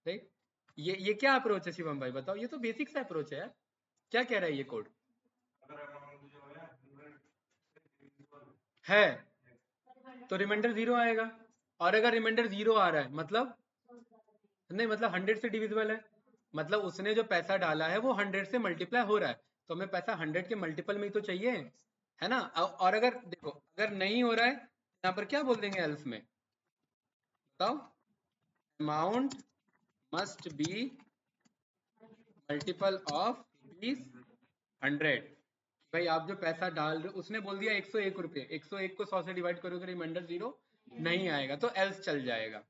राइट? ये क्या अप्रोच है शिवम भाई, बताओ? ये तो बेसिक सा अप्रोच है यार। क्या कह रहा है ये कोड? है तो रिमाइंडर 0 आएगा, और अगर रिमाइंडर 0 आ रहा है मतलब नहीं, मतलब 100 से डिविजिबल है, मतलब उसने जो पैसा डाला है वो 100 से मल्टीप्लाई हो रहा है, तो हमें पैसा 100 के मल्टीपल में ही तो चाहिए, है ना? और अगर देखो अगर नहीं हो रहा है, यहाँ पर क्या बोल देंगे एल्स में, बताओ? Amount must be multiple of ₹100। भाई आप जो पैसा डाल रहे हो, उसने बोल दिया 101 रुपये, 101 को 100 से डिवाइड करोगे रिमाइंडर 0 नहीं आएगा, तो एल्स चल जाएगा।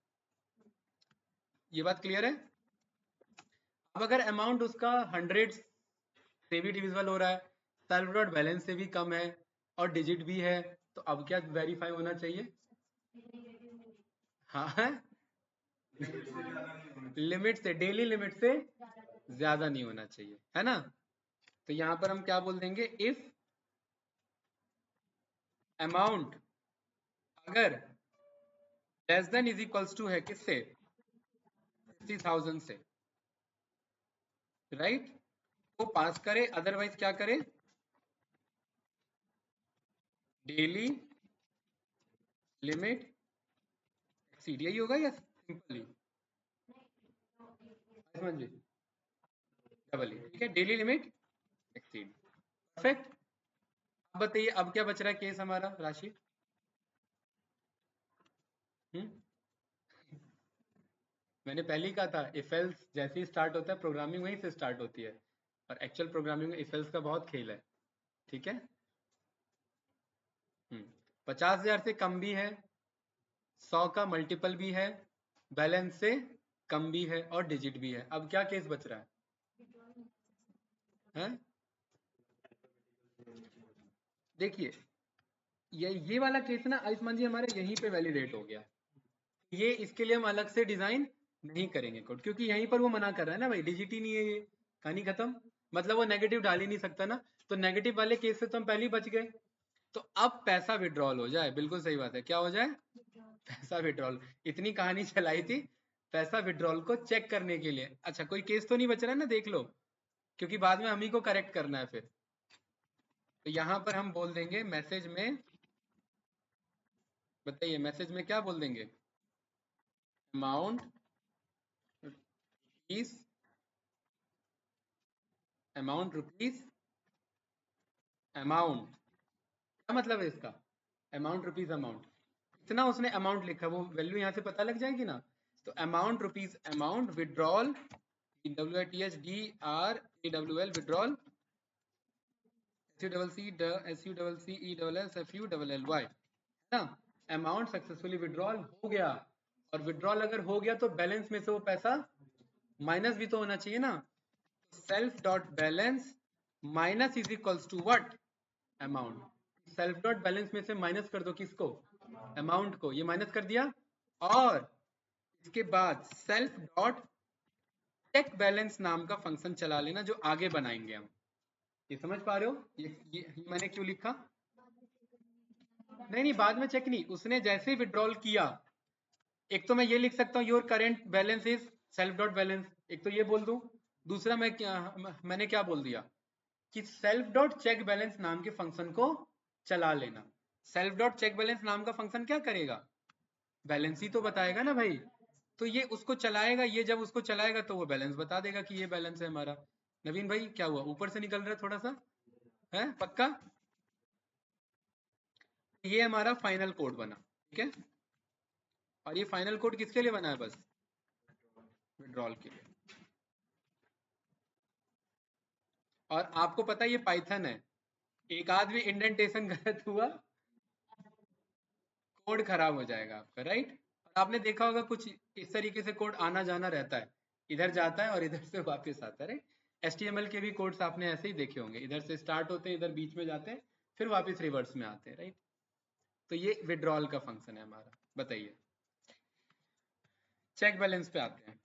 ये बात क्लियर है? अब अगर अमाउंट उसका 100 से भी डिविजिबल हो रहा है, सेल्फ डॉट बैलेंस से भी कम है, और डिजिट भी है, तो अब क्या वेरीफाई होना चाहिए? हाँ, लिमिट से, डेली लिमिट से ज्यादा नहीं होना चाहिए, है ना? तो यहां पर हम क्या बोल देंगे, इफ अमाउंट अगर less than is equals to है किससे? 50,000 से, राइट? तो पास करे, अदरवाइज क्या करे? डेली लिमिट एक्सीड, यही होगा या सिंपली समझ ली? डबल ही, ठीक है, डेली लिमिट एक्सीड, परफेक्ट। अब बताइए अब क्या बच रहा है केस हमारा, राशि? मैंने पहले ही कहा था, इफ एल्स जैसे ही स्टार्ट होता है प्रोग्रामिंग वहीं से स्टार्ट होती है, और एक्चुअल प्रोग्रामिंग में इफ एल्स का बहुत खेल है, ठीक है? 50,000 से कम भी है, 100 का मल्टीपल भी है, बैलेंस से कम भी है, और डिजिट भी है। अब क्या केस बच रहा है? देखिए ये वाला केस ना आयुष्मान जी हमारे यहीं पे वैलिडेट हो गया, ये इसके लिए हम अलग से डिजाइन नहीं करेंगे कोड, क्योंकि यहीं पर वो मना कर रहा है ना भाई, डिजिट ही नहीं है, ये कहानी खत्म, मतलब वो नेगेटिव डाल ही नहीं सकता ना, तो नेगेटिव वाले केस से तो हम पहले ही बच गए। तो अब पैसा विड्रॉल हो जाए, बिल्कुल सही बात है, क्या हो जाए? पैसा विड्रॉल। इतनी कहानी चलाई थी पैसा विड्रॉल को चेक करने के लिए। अच्छा कोई केस तो नहीं बच रहा है ना, देख लो, क्योंकि बाद में हम ही को करेक्ट करना है फिर। तो यहाँ पर हम बोल देंगे मैसेज में, बताइए मैसेज में क्या बोल देंगे? Amount rupees, amount rupees, amount, क्या मतलब है इसका? अमाउंट रुपीज अमाउंट, इतना उसने अमाउंट लिखा, वो वैल्यू यहाँ से पता लग जाएगी ना। तो amount rupees amount withdrawal, WITHDRAWL withdrawal, SUCCELLFULLY ना, अमाउंट सक्सेसफुली विड्रॉल हो गया। और विड्रॉल अगर हो गया तो बैलेंस में से वो पैसा माइनस भी तो होना चाहिए ना, self dot balance minus is equals to what? Amount. Self dot balance में से माइनस कर दो किसको? अमाउंट को, ये माइनस कर दिया, और इसके बाद सेल्फ डॉट चेक बैलेंस नाम का फंक्शन चला लेना, जो आगे बनाएंगे हम। ये समझ पा रहे हो? ये मैंने क्यों लिखा? नहीं बाद में चेक नहीं, उसने जैसे ही विड्रॉल किया, एक तो मैं ये लिख सकता हूँ your current balance is self dot balance, एक तो ये बोल दूं, दूसरा मैंने क्या बोल दिया कि सेल्फ डॉट चेक बैलेंस नाम के फंक्शन को चला लेना। सेल्फ डॉट चेक बैलेंस नाम का फंक्शन क्या करेगा? बैलेंस ही तो बताएगा ना भाई, तो ये उसको चलाएगा, ये जब उसको चलाएगा तो वो बैलेंस बता देगा कि ये बैलेंस है हमारा। नवीन भाई क्या हुआ, ऊपर से निकल रहा है थोड़ा सा, है पक्का? ये हमारा फाइनल कोड बना, ठीक है? और ये फाइनल कोड किसके लिए बना है? बस विड्रॉल के लिए। और आपको पता है ये पाइथन है, एक आध भी इंडेंटेशन गलत हुआ कोड खराब हो जाएगा आपका, राइट। और आपने देखा होगा कुछ इस तरीके से कोड आना जाना रहता है, इधर जाता है और इधर से वापस आता है, राइट। HTML के भी कोड्स आपने ऐसे ही देखे होंगे, इधर से स्टार्ट होते हैं, इधर बीच में जाते हैं, फिर वापस रिवर्स में आते हैं, राइट। तो ये विड्रॉल का फंक्शन है हमारा। बताइए, चेक बैलेंस पे आते हैं।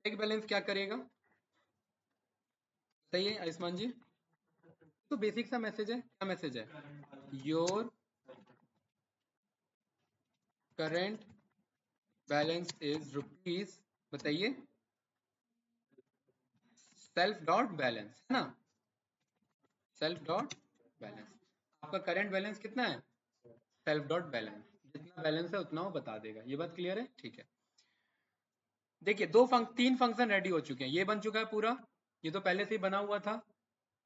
चेक बैलेंस क्या करेगा बताइए आयुष्मान जी। तो बेसिक सा मैसेज है, क्या मैसेज है? Your current balance is rupees, बताइए, सेल्फ डॉट बैलेंस, है ना, सेल्फ डॉट बैलेंस। आपका करंट बैलेंस कितना है? सेल्फ डॉट बैलेंस, जितना बैलेंस है उतना वो बता देगा। ये बात क्लियर है? ठीक है। देखिए तीन फंक्शन रेडी हो चुके हैं। ये बन चुका है पूरा, ये तो पहले से ही बना हुआ था,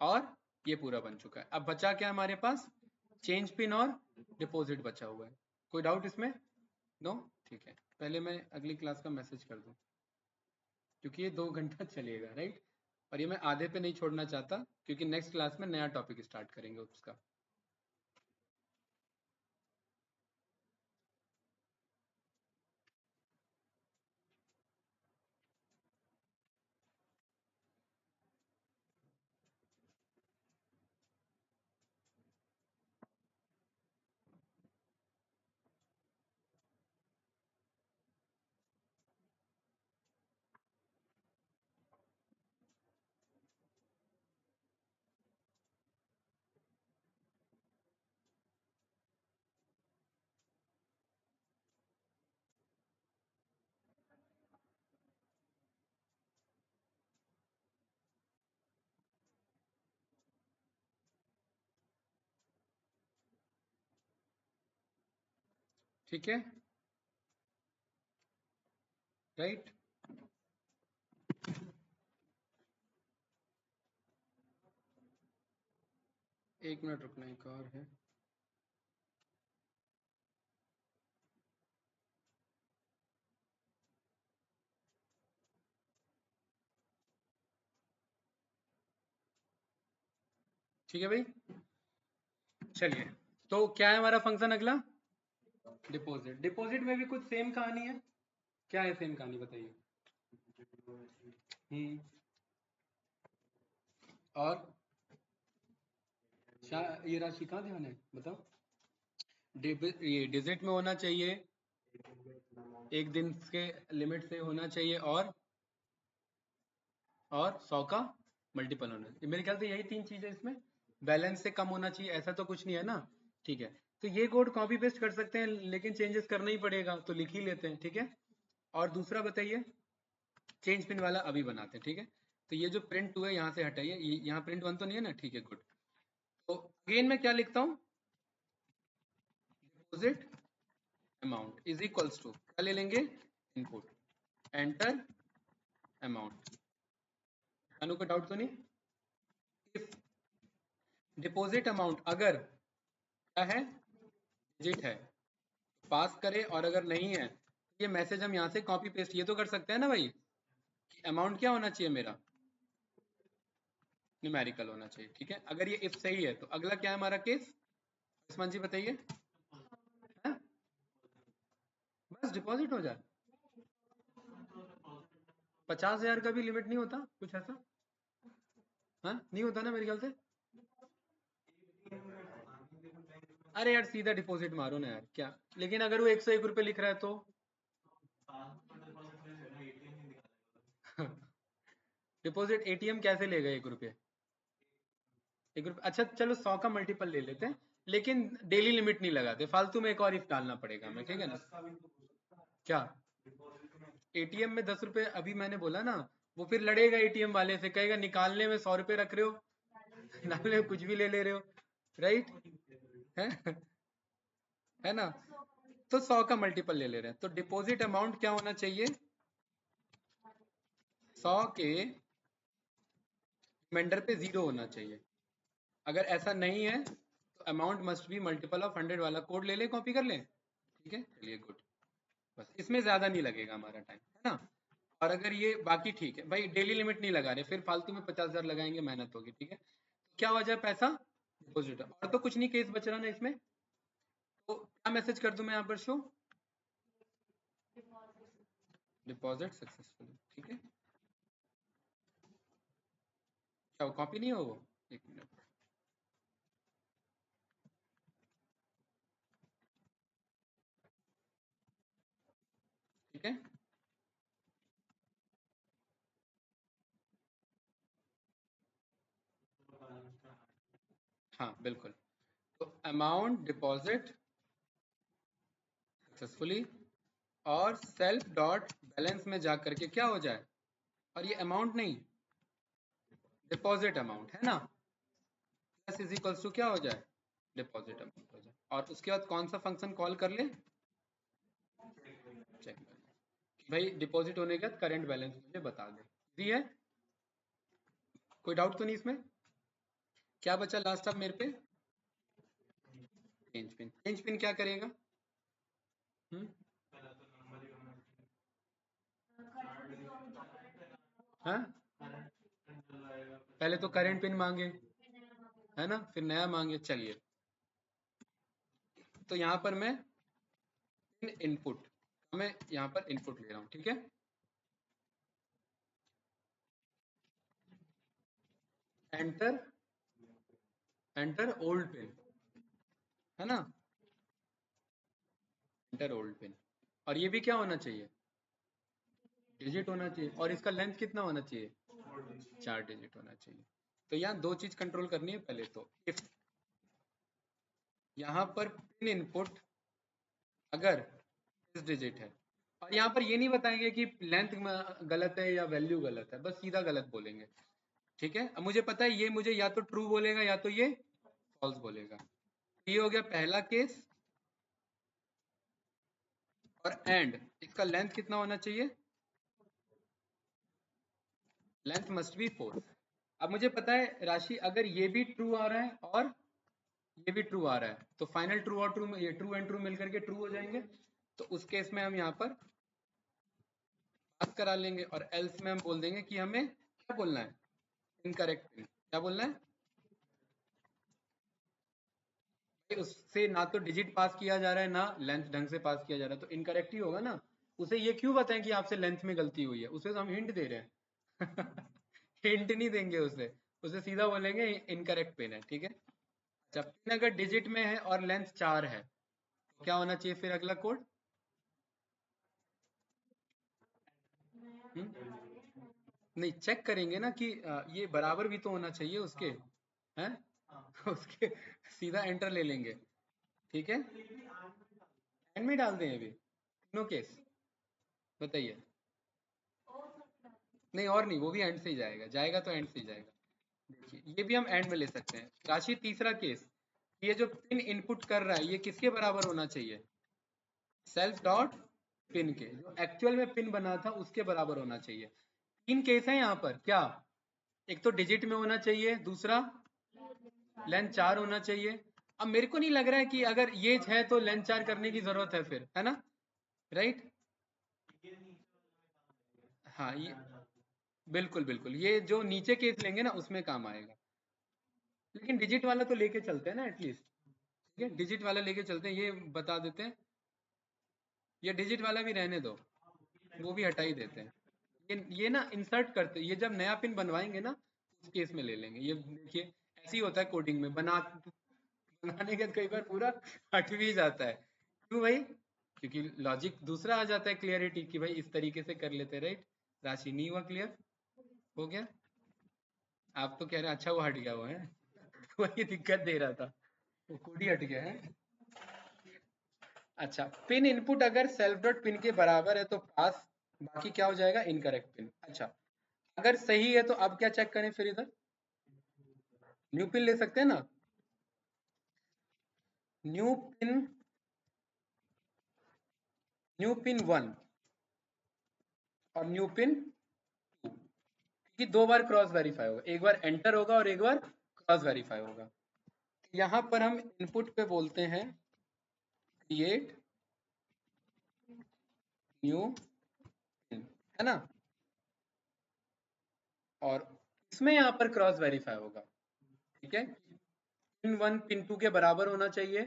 और ये पूरा बन चुका है। अब बचा क्या हमारे पास? चेंज पिन और डिपॉजिट बचा हुआ है। कोई डाउट इसमें? नो? ठीक है, पहले मैं अगली क्लास का मैसेज कर दूं, क्योंकि ये 2 घंटा चलेगा, राइट। और ये मैं आधे पे नहीं छोड़ना चाहता, क्योंकि नेक्स्ट क्लास में नया टॉपिक स्टार्ट करेंगे उसका। ठीक है, राइट। एक मिनट रुकना, एक और है। ठीक है भाई, चलिए। तो क्या है हमारा फंक्शन अगला? डिपॉजिट। डिपॉजिट में भी कुछ सेम कहानी है। क्या है सेम कहानी बताइए? और ये राशि कहाँ ध्यान है बताओ? ये डिजिट में होना चाहिए, एक दिन के लिमिट से होना चाहिए, और 100 का मल्टीपल होना चाहिए। मेरे ख्याल से यही 3 चीजें इसमें। बैलेंस से कम होना चाहिए, ऐसा तो कुछ नहीं है ना। ठीक है, तो ये कोड कॉपी पेस्ट कर सकते हैं, लेकिन चेंजेस करना ही पड़ेगा, तो लिख ही लेते हैं। ठीक है, और दूसरा बताइए, चेंज पिन वाला अभी बनाते हैं। ठीक है, तो ये जो प्रिंट 2 है यहाँ से हटाइए, यहाँ प्रिंट 1 तो नहीं है ना? ठीक है, गुड। तो अगेन मैं क्या लिखता हूँ? Deposit amount is equals to, क्या ले लेंगे? Input, enter amount. अनु को डाउट तो नहीं? इफ डिपॉजिट अमाउंट अगर क्या है, डिजिट है, पास करे, और अगर नहीं है ये मैसेज हम यहाँ से कॉपी पेस्ट ये तो कर सकते हैं ना भाई, कि अमाउंट क्या होना चाहिए मेरा? न्यूमेरिकल होना चाहिए। ठीक है, अगर ये इफ सही है तो अगला क्या है हमारा केस? आयुष्मान जी बताइए। बस डिपॉजिट हो जाए। 50,000 का भी लिमिट नहीं होता कुछ ऐसा? हाँ, नहीं होता ना मेरे ख्याल से। अरे यार सीधा डिपॉजिट मारो ना यार, क्या। लेकिन अगर वो 101 रुपये लिख रहा है तो डिपॉजिट एटीएम कैसे लेगा 1 रुपये? 1 रुपये, अच्छा चलो 100 का मल्टीपल ले लेते हैं, लेकिन डेली लिमिट नहीं लगाते, फालतू में एक और इफ डालना पड़ेगा हमें। ठीक है ना? क्या? एटीएम में 10 रुपए अभी मैंने बोला ना, वो फिर लड़ेगा एटीएम वाले से, कहेगा निकालने में 100 रुपए रख रहे हो, डालने में कुछ भी ले रहे हो, राइट है? है ना? तो 100 का मल्टीपल ले रहे हैं, तो डिपॉजिट अमाउंट क्या होना चाहिए? 100 के रिमाइंडर पे 0 होना चाहिए। अगर ऐसा नहीं है तो amount must be multiple of 100 वाला कोड ले लें, कॉपी कर लें। ठीक है, चलिए गुड। बस इसमें ज्यादा नहीं लगेगा हमारा टाइम, है ना? और अगर ये बाकी ठीक है भाई, डेली लिमिट नहीं लगा रहे, फिर फालतू में 50,000 लगाएंगे, मेहनत होगी। ठीक है, तो क्या हो जाए पैसा डिपोजिट, और तो कुछ नहीं केस बच रहा ना इसमें। तो क्या मैसेज कर दूं मैं यहाँ पर शो डिपॉजिट सक्सेसफुली, ठीक है। क्या कॉपी नहीं हो वो, एक मिनट, ठीक है। हाँ बिल्कुल, तो अमाउंट डिपॉजिट सक्सेसफुली और सेल्फ डॉट बैलेंस में जा करके क्या हो जाए, और ये अमाउंट नहीं डिपॉजिट अमाउंट है ना, प्लस इज इक्वल्स टू क्या हो जाए, डिपॉजिट अमाउंट हो जाए, और उसके बाद कौन सा फंक्शन कॉल कर ले, चेक बैलेंस, भाई डिपॉजिट होने के बाद करंट बैलेंस मुझे बता दे। इजी है, कोई डाउट तो नहीं इसमें। क्या बचा लास्ट अब मेरे पे, चेंज पिन। चेंज पिन क्या करेगा, हाँ पहले तो करंट पिन मांगे है ना, फिर नया मांगे, चलिए। तो यहाँ पर मैं इनपुट, मैं यहाँ पर इनपुट ले रहा हूँ, ठीक है। एंटर, एंटर ओल्ड पिन, है ना, एंटर ओल्ड पिन, और ये भी क्या होना चाहिए, डिजिट होना चाहिए, और इसका लेंथ कितना होना चाहिए, 4 डिजिट होना चाहिए। तो यहाँ दो चीज कंट्रोल करनी है, पहले तो इफ यहाँ पर पिन इनपुट अगर 6 डिजिट है, और यहाँ पर ये नहीं बताएंगे कि लेंथ गलत है या वैल्यू गलत है, बस सीधा गलत बोलेंगे, ठीक है। अब मुझे पता है ये मुझे या तो ट्रू बोलेगा या तो ये फॉल्स बोलेगा। ये हो गया पहला केस, और एंड इसका लेंथ कितना होना चाहिए, लेंथ मस्ट बी 4। अब मुझे पता है राशि अगर ये भी ट्रू आ रहा है और ये भी ट्रू आ रहा है, तो फाइनल ट्रू और ट्रू, ये ट्रू एंड ट्रू मिलकर के ट्रू हो जाएंगे। तो उस केस में हम यहाँ पर पास करा लेंगे, और एल्स में हम बोल देंगे कि हमें क्या बोलना है, इनकरेक्ट पिन। क्या बोलना है, उससे ना तो डिजिट पास किया जा रहा है ना लेंथ ढंग से पास किया जा रहा है, तो इनकरेक्ट ही होगा ना। उसे ये क्यों बताएं कि आपसे लेंथ में गलती हुई है, उसे तो हम हिंट दे रहे हैं हिंट नहीं देंगे उसे, उसे सीधा बोलेंगे इनकरेक्ट पिन है, ठीक है। जब पिन अगर डिजिट में है और लेंथ 4 है, तो क्या होना चाहिए फिर अगला कोड, नहीं चेक करेंगे ना कि ये बराबर भी तो होना चाहिए उसके, हैं उसके सीधा एंटर ले लेंगे, ठीक है। एंड में डाल दें अभी तीनों केस, बताइए। नहीं और नहीं, वो भी एंड से ही जाएगा, जाएगा तो एंड से ही जाएगा। देखिए ये भी हम एंड में ले सकते हैं। राशि तीसरा केस, ये जो पिन इनपुट कर रहा है ये किसके बराबर होना चाहिए, सेल्फ डॉट पिन के, जो एक्चुअल में पिन बना था उसके बराबर होना चाहिए। तीन केस है यहाँ पर, क्या, एक तो डिजिट में होना चाहिए, दूसरा लेंथ 4 होना चाहिए। अब मेरे को नहीं लग रहा है कि अगर ये है तो लेंथ 4 करने की जरूरत है फिर, है ना, राइट। हाँ ये बिल्कुल बिल्कुल, ये जो नीचे केस लेंगे ना उसमें काम आएगा, लेकिन डिजिट वाला तो लेके चलते हैं ना एटलीस्ट, ठीक है, डिजिट वाला लेके चलते हैं, ये बता देते हैं। ये डिजिट वाला भी रहने दो, वो भी हटा ही देते हैं। ये ना इंसर्ट करते, ये जब नया पिन बनवाएंगे ना उस केस में ले लेंगे। ये देखिए ऐसे ही होता है कोडिंग में, बनाने के कई बार पूरा हट भी जाता है, क्यों भाई, क्योंकि लॉजिक दूसरा आ जाता है, क्लियरिटी की भाई इस तरीके से कर लेते, राइट। राशि नहीं हुआ क्लियर, हो गया। आप तो कह रहे हैं अच्छा वो हट गया वो है वही दिक्कत दे रहा था, वो कोड ही हट गया है। अच्छा, पिन इनपुट अगर सेल्फ डॉट पिन के बराबर है तो पास, बाकी क्या हो जाएगा, इनकरेक्ट पिन। अच्छा, अगर सही है तो अब क्या चेक करें फिर, इधर न्यू पिन ले सकते हैं ना, न्यू पिन, न्यू पिन 1 और न्यू पिन 2, क्योंकि दो बार क्रॉस वेरीफाई होगा, एक बार एंटर होगा और एक बार क्रॉस वेरीफाई होगा। यहाँ पर हम इनपुट पे बोलते हैं क्रिएट न्यू पिन, है ना, और इसमें यहाँ पर क्रॉस वेरीफाई होगा, ठीक है। पिन 1 पिन 2 के बराबर होना चाहिए,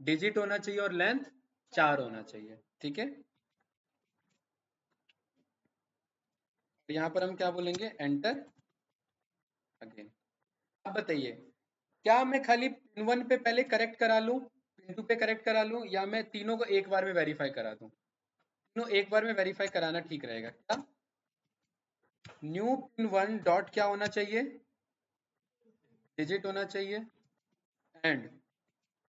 डिजिट होना चाहिए और लेंथ 4 होना चाहिए, ठीक है। यहाँ पर हम क्या बोलेंगे, एंटर अगेन। अब बताइए, क्या मैं खाली पिन 1 पे पहले करेक्ट करा लूं, पिन 2 पे करेक्ट करा लूं, या मैं तीनों को एक बार में वेरीफाई करा दूं? तीनों एक बार में वेरीफाई कराना ठीक रहेगा। क्या न्यू पिन 1 डॉट क्या होना चाहिए, डिजिट होना चाहिए, एंड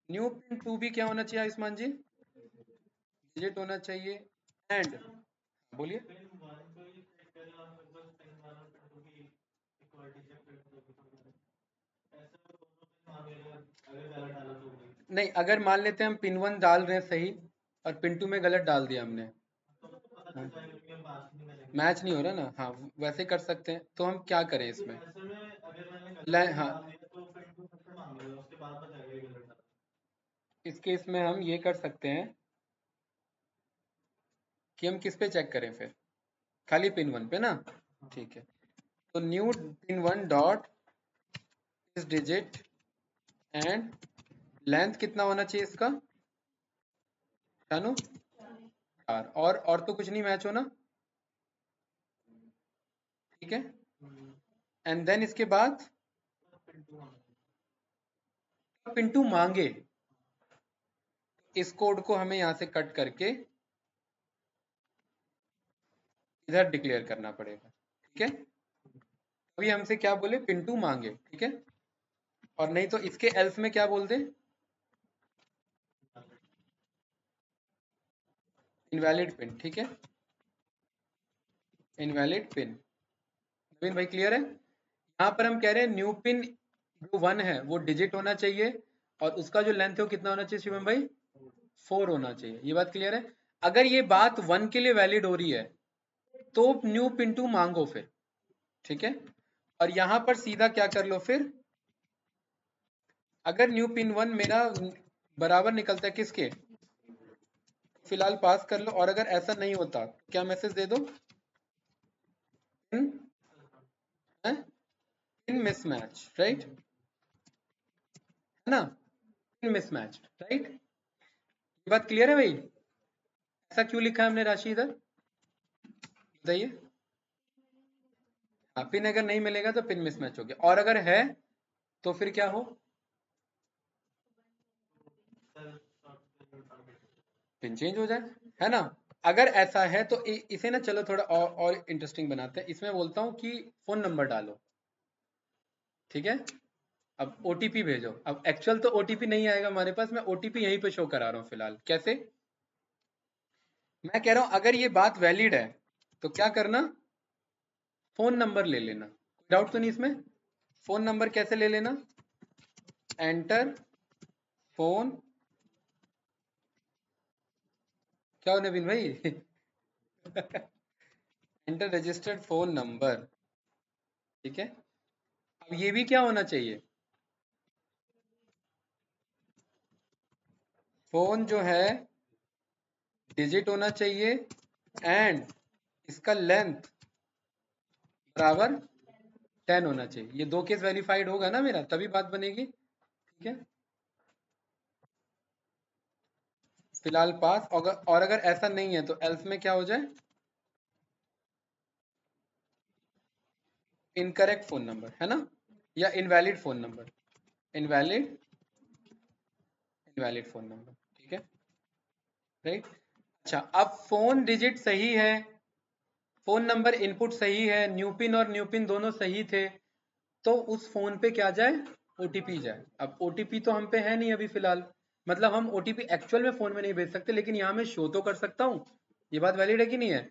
न्यू पिन 2 भी क्या होना चाहिए आयुष्मान जी, डिजिट होना चाहिए, एंड बोलिए। नहीं, अगर मान लेते हैं हम पिन 1 डाल रहे हैं सही और पिन 2 में गलत डाल दिया हमने, मैच नहीं हो रहा ना, हाँ वैसे कर सकते हैं। तो हम क्या करें इसमें, हाँ इस केस में हम ये कर सकते हैं कि हम किस पे चेक करें फिर, खाली पिन 1 पे ना, ठीक है। तो न्यू पिन 1 डॉट इस डिजिट एंड लेंथ कितना होना चाहिए इसका, जानू 4, और तो कुछ नहीं मैच होना, ठीक है। एंड देन इसके बाद पिन 2 मांगे, इस कोड को हमें यहां से कट करके इधर डिक्लेयर करना पड़ेगा, ठीक है। अभी हमसे क्या बोले, पिन 2 मांगे, ठीक है। और नहीं तो इसके एल्स में क्या बोल दे, इनवैलिड पिन, ठीक है, इनवैलिड पिन। नवीन भाई क्लियर है? यहाँ पर हम कह रहे हैं न्यू पिन जो 1 है वो डिजिट होना चाहिए और उसका जो लेंथ है वो कितना होना चाहिए शिवम भाई, 4 होना चाहिए। ये बात क्लियर है? अगर ये बात 1 के लिए वैलिड हो रही है तो न्यू पिन 2 मांगो फिर, ठीक है। और यहां पर सीधा क्या कर लो फिर, अगर न्यू पिन 1 मेरा बराबर निकलता है किसके, फिलहाल पास कर लो। और अगर ऐसा नहीं होता क्या मैसेज दे दो, इन मिसमैच, राइट, है ना, इन मिसमैच, राइट। ये बात क्लियर है भाई? ऐसा क्यों लिखा है हमने राशि इधर, बताइए। हाँ, पिन अगर नहीं मिलेगा तो पिन मिसमैच हो गया, और अगर है तो फिर क्या हो, पिन चेंज हो जाए, है ना। अगर ऐसा है तो इसे ना चलो थोड़ा और इंटरेस्टिंग बनाते हैं। इसमें बोलता हूँ कि फोन नंबर डालो, ठीक है। अब ओटीपी भेजो। अब एक्चुअल तो ओटीपी नहीं आएगा हमारे पास, मैं ओटीपी यहीं पे शो करा रहा हूँ फिलहाल। कैसे, मैं कह रहा हूँ अगर ये बात वैलिड है तो क्या करना, फोन नंबर ले लेना। डाउट तो नहीं इसमें? फोन नंबर कैसे ले लेना, एंटर फोन, क्या हो नवीन भाई एंटर रजिस्टर्ड फोन नंबर, ठीक है। अब ये भी क्या होना चाहिए, फोन जो है डिजिट होना चाहिए एंड इसका लेंथ बराबर 10 होना चाहिए। ये दो केस वेरीफाइड होगा ना मेरा, तभी बात बनेगी, ठीक है। फिलहाल पास, और अगर ऐसा नहीं है तो एल्स में क्या हो जाए, इनकरेक्ट फोन नंबर, है ना, या invalid phone number, invalid invalid phone number, ठीक है, राइट। अच्छा, अब फोन डिजिट सही है, फोन नंबर इनपुट सही है, न्यू पिन और न्यू पिन दोनों सही थे, तो उस फोन पे क्या जाए, ओटीपी जाए। अब ओटीपी तो हम पे है नहीं अभी फिलहाल, मतलब हम ओटीपी एक्चुअल में फोन में नहीं भेज सकते, लेकिन यहाँ मैं शो तो कर सकता हूँ। ये बात वैलिड है कि नहीं है?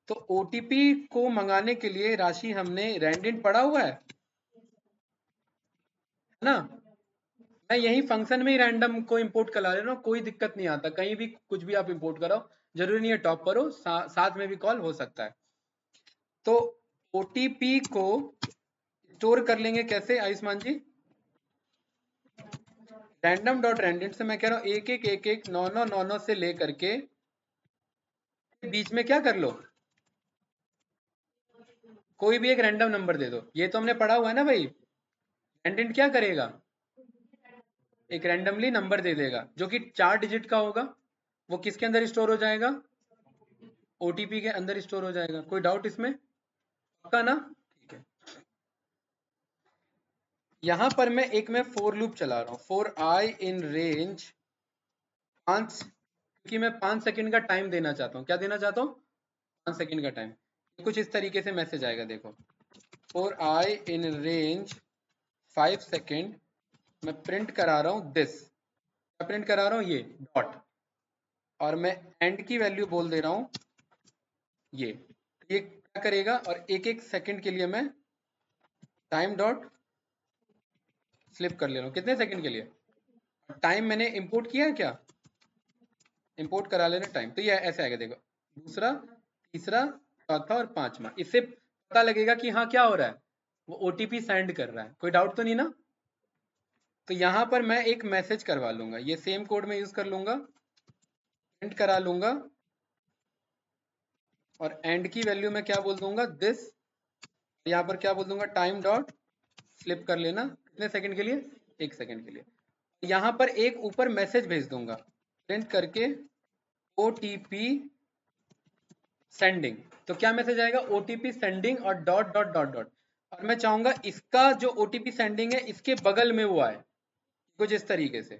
तो ओटीपी को मंगाने के लिए राशि हमने रैंडिन पढ़ा हुआ है ना, मैं यही फंक्शन में ही रैंडम को इंपोर्ट करा ले रहा हूँ, कोई दिक्कत नहीं आता, कहीं भी कुछ भी आप इंपोर्ट कराओ, जरूरी नहीं है टॉप पर हो, साथ में भी कॉल हो सकता है। तो ओटीपी को स्टोर कर लेंगे कैसे आयुष्मान जी, रैंडम डॉट रैंडम से मैं कह रहा हूँ एक एक 9 से लेकर के बीच में क्या कर लो, कोई भी एक रैंडम नंबर दे दो। ये तो हमने पढ़ा हुआ है ना भाई, रैंडम क्या करेगा, एक रैंडमली नंबर दे देगा जो कि 4 डिजिट का होगा। वो किसके अंदर स्टोर हो जाएगा? ओटीपी के अंदर स्टोर हो जाएगा। कोई डाउट इसमें? पक्का ना? ठीक है। यहां पर मैं फोर लूप चला रहा हूं, फॉर आई इन रेंज 5, क्योंकि मैं 5 सेकंड का टाइम देना चाहता हूं। क्या देना चाहता हूं? 5 सेकंड का टाइम। कुछ इस तरीके से मैसेज आएगा, देखो, for I in range 5 second मैं प्रिंट करा रहा हूं दिस। क्या प्रिंट करा रहा हूं? ये डॉट, और मैं एंड की वैल्यू बोल दे रहा हूं ये क्या करेगा, और एक एक सेकंड के लिए मैं टाइम डॉट स्लिप कर ले रहा हूं। कितने सेकंड के लिए? टाइम मैंने इंपोर्ट किया है, क्या इंपोर्ट करा लेना टाइम। तो ये ऐसे आएगा, देखो, दूसरा, तीसरा, चौथा और पांचवा। इससे पता लगेगा कि हाँ क्या हो रहा है, वो ओटीपी सेंड कर रहा है। कोई डाउट तो नहीं ना? तो यहां पर मैं एक मैसेज करवा लूंगा, ये सेम कोड में यूज कर लूंगा, प्रिंट करा लूंगा, और एंड की वैल्यू में क्या बोल दूंगा? दिस। यहाँ पर क्या बोल दूंगा? टाइम डॉट स्लिप कर लेना। कितने सेकंड के लिए? 1 सेकंड के लिए। यहाँ पर एक ऊपर मैसेज भेज दूंगा प्रिंट करके, ओटीपी सेंडिंग। तो क्या मैसेज आएगा? ओटीपी सेंडिंग और डॉट डॉट डॉट डॉट। और मैं चाहूंगा इसका जो ओटीपी सेंडिंग है इसके बगल में वो आए, कुछ इस तरीके से।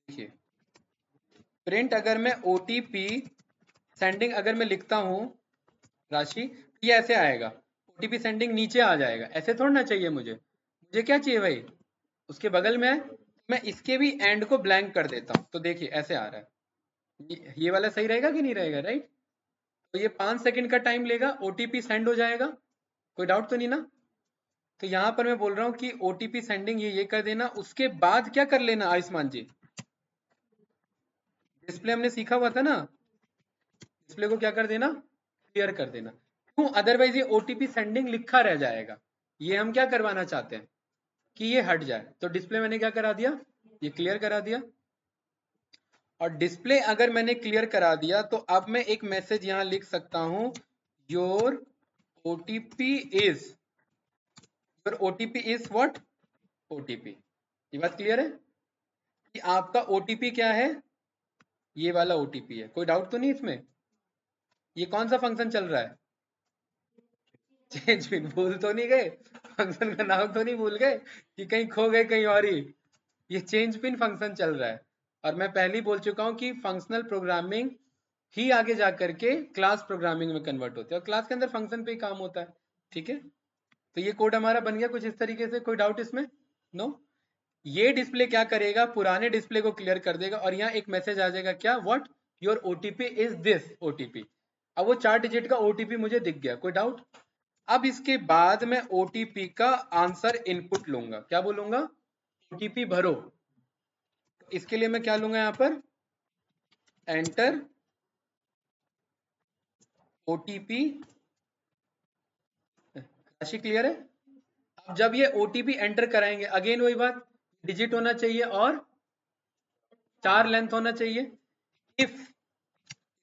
देखिए, प्रिंट अगर मैं ओटीपी सेंडिंग अगर मैं लिखता हूं राशि, ये ऐसे आएगा, ओटीपी सेंडिंग नीचे आ जाएगा। ऐसे थोड़ा ना चाहिए मुझे। मुझे क्या चाहिए भाई? उसके बगल में है। मैं इसके भी एंड को ब्लैंक कर देता हूं, तो देखिए ऐसे आ रहा है। ये वाला सही रहेगा कि नहीं रहेगा? राइट। तो ये 5 सेकंड का टाइम लेगा, ओटीपी सेंड हो जाएगा। कोई डाउट तो नहीं ना? तो यहां पर मैं बोल रहा हूं कि ओटीपी सेंडिंग ये कर देना। उसके बाद क्या कर लेना आयुष्मान जी? डिस्प्ले हमने सीखा हुआ था ना, डिस्प्ले को क्या कर देना? क्लियर कर देना। क्यों? अदरवाइज ये ओटीपी सेंडिंग लिखा रह जाएगा। ये हम क्या करवाना चाहते हैं कि ये हट जाए। तो डिस्प्ले मैंने क्या करा दिया? ये क्लियर करा दिया। और डिस्प्ले अगर मैंने क्लियर करा दिया तो अब मैं एक मैसेज यहां लिख सकता हूं, your OTP is, your OTP is what? OTP. ये बात क्लियर है कि आपका ओटीपी क्या है? ये वाला ओटीपी है। कोई डाउट तो नहीं इसमें? ये कौन सा फंक्शन चल रहा है? Change pin. भूल तो नहीं गए? फंक्शन का नाम तो नहीं भूल गए कि कहीं खो गए कहीं और ही? ये चेंज पिन फंक्शन चल रहा है। और मैं पहले ही बोल चुका हूं कि फंक्शनल प्रोग्रामिंग ही आगे जा करके क्लास प्रोग्रामिंग में कन्वर्ट होते हैं, और क्लास के अंदर फंक्शन पे ही काम होता है। ठीक है, तो ये कोड हमारा बन गया कुछ इस तरीके से। कोई डाउट इसमें? नो। ये डिस्प्ले क्या करेगा? पुराने डिस्प्ले को क्लियर कर देगा, और यहाँ एक मैसेज आ जाएगा, क्या? What? Your OTP is this OTP. अब वो 4 डिजिट का ओटीपी मुझे दिख गया। कोई डाउट? अब इसके बाद मैं ओटीपी का आंसर इनपुट लूंगा। क्या बोलूंगा? ओटीपी भरो। तो इसके लिए मैं क्या लूंगा? यहां पर एंटर ओटीपी राशि। क्लियर है? अब जब ये ओटीपी एंटर कराएंगे, अगेन वही बात, डिजिट होना चाहिए और 4 लेंथ होना चाहिए। इफ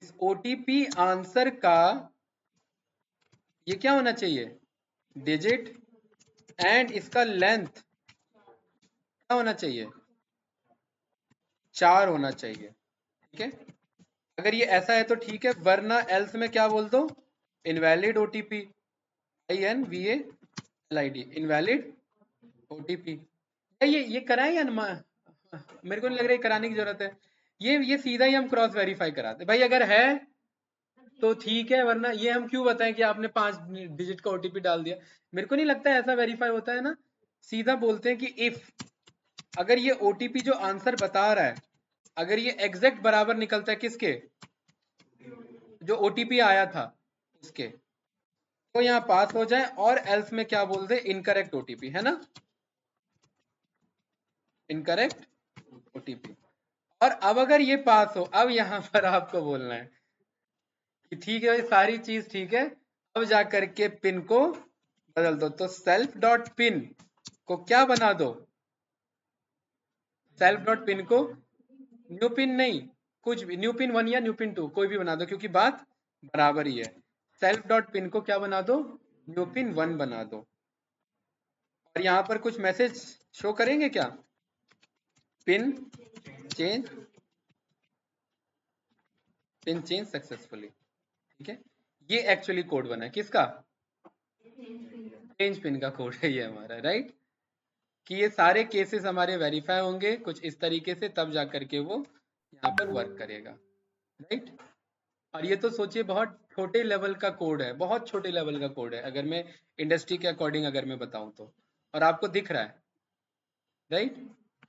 इस ओटीपी आंसर का ये क्या होना चाहिए? डिजिट, एंड इसका लेंथ क्या होना चाहिए? 4 होना चाहिए। ठीक है, अगर ये ऐसा है तो ठीक है, वरना एल्स में क्या बोल दो? Invalid OTP, INVALID, invalid OTP. ये कराएं या मेरे को नहीं लग रहा है कराने की जरूरत है। ये सीधा ही हम क्रॉस वेरीफाई कराते भाई, अगर है तो ठीक है, वरना ये हम क्यों बताएं कि आपने 5 डिजिट का ओटीपी डाल दिया। मेरे को नहीं लगता है ऐसा वेरीफाई होता है ना। सीधा बोलते हैं कि इफ, अगर ये ओटीपी जो आंसर बता रहा है, अगर ये एग्जैक्ट बराबर निकलता है किसके? जो ओटीपी आया था उसके, तो यहाँ पास हो जाए। और एल्स में क्या बोल दे? इनकरेक्ट ओटीपी, है ना, इनकरेक्ट ओटीपी। और अब अगर ये पास हो, अब यहां पर आपको बोलना है कि ठीक है, सारी चीज ठीक है, अब जाकर के पिन को बदल दो। तो सेल्फ डॉट पिन को क्या बना दो? सेल्फ डॉट पिन को न्यू पिन नहीं, कुछ भी, न्यू पिन 1 या न्यू पिन 2 कोई भी बना दो, क्योंकि बात बराबर ही है। सेल्फ डॉट पिन को क्या बना दो? न्यू पिन 1 बना दो। और यहाँ पर कुछ मैसेज शो करेंगे क्या? पिन चेंज सक्सेसफुली, ठीक है। ये एक्चुअली कोड बना है किसका? चेंज पिन का कोड है ये हमारा, राइट। कि ये सारे केसेस हमारे वेरीफाई होंगे कुछ इस तरीके से, तब जा करके वो यहाँ पर वर्क करेगा, राइट। और ये तो सोचिए बहुत छोटे लेवल का कोड है, बहुत छोटे लेवल का कोड है, अगर मैं इंडस्ट्री के अकॉर्डिंग अगर मैं बताऊं तो, और आपको दिख रहा है, राइट।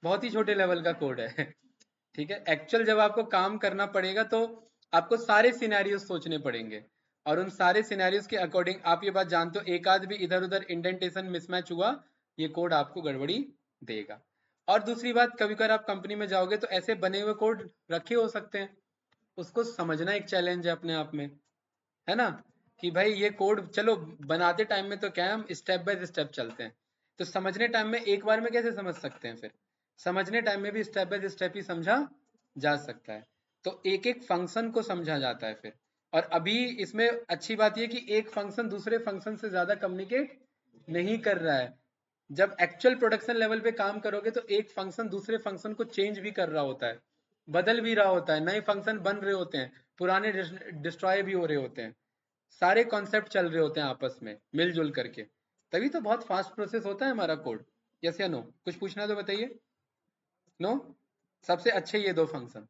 बहुत ही छोटे लेवल का कोड है ठीक है। एक्चुअल जब आपको काम करना पड़ेगा तो आपको सारे सिनेरियोज सोचने पड़ेंगे, और उन सारे सिनेरियोज के अकॉर्डिंग आप ये बात जानते हो, एक आध भी इधर उधर इंडेंटेशन मिसमैच हुआ, ये कोड आपको गड़बड़ी देगा। और दूसरी बात, कभी कभार आप कंपनी में जाओगे तो ऐसे बने हुए कोड रखे हो सकते हैं, उसको समझना एक चैलेंज है अपने आप में, है ना। कि भाई ये कोड चलो बनाते टाइम में तो क्या है, हम स्टेप बाय स्टेप चलते हैं, तो समझने टाइम में एक बार में कैसे समझ सकते हैं, फिर समझने टाइम में भी स्टेप बाय स्टेप ही समझा जा सकता है। तो एक एक फंक्शन को समझा जाता है फिर। और अभी इसमें अच्छी बात यह कि एक फंक्शन दूसरे फंक्शन से ज्यादा कम्युनिकेट नहीं कर रहा है। जब एक्चुअल प्रोडक्शन लेवल पे काम करोगे तो एक फंक्शन दूसरे फंक्शन को चेंज भी कर रहा होता है, बदल भी रहा होता है, नए फंक्शन बन रहे होते हैं, पुराने डिस्ट्रॉय भी हो रहे होते हैं, सारे कॉन्सेप्ट चल रहे होते हैं आपस में मिलजुल करके, तभी तो बहुत फास्ट प्रोसेस होता है हमारा कोड। यस या नो? कुछ पूछना तो बताइए। नो? सबसे अच्छे ये दो फंक्शन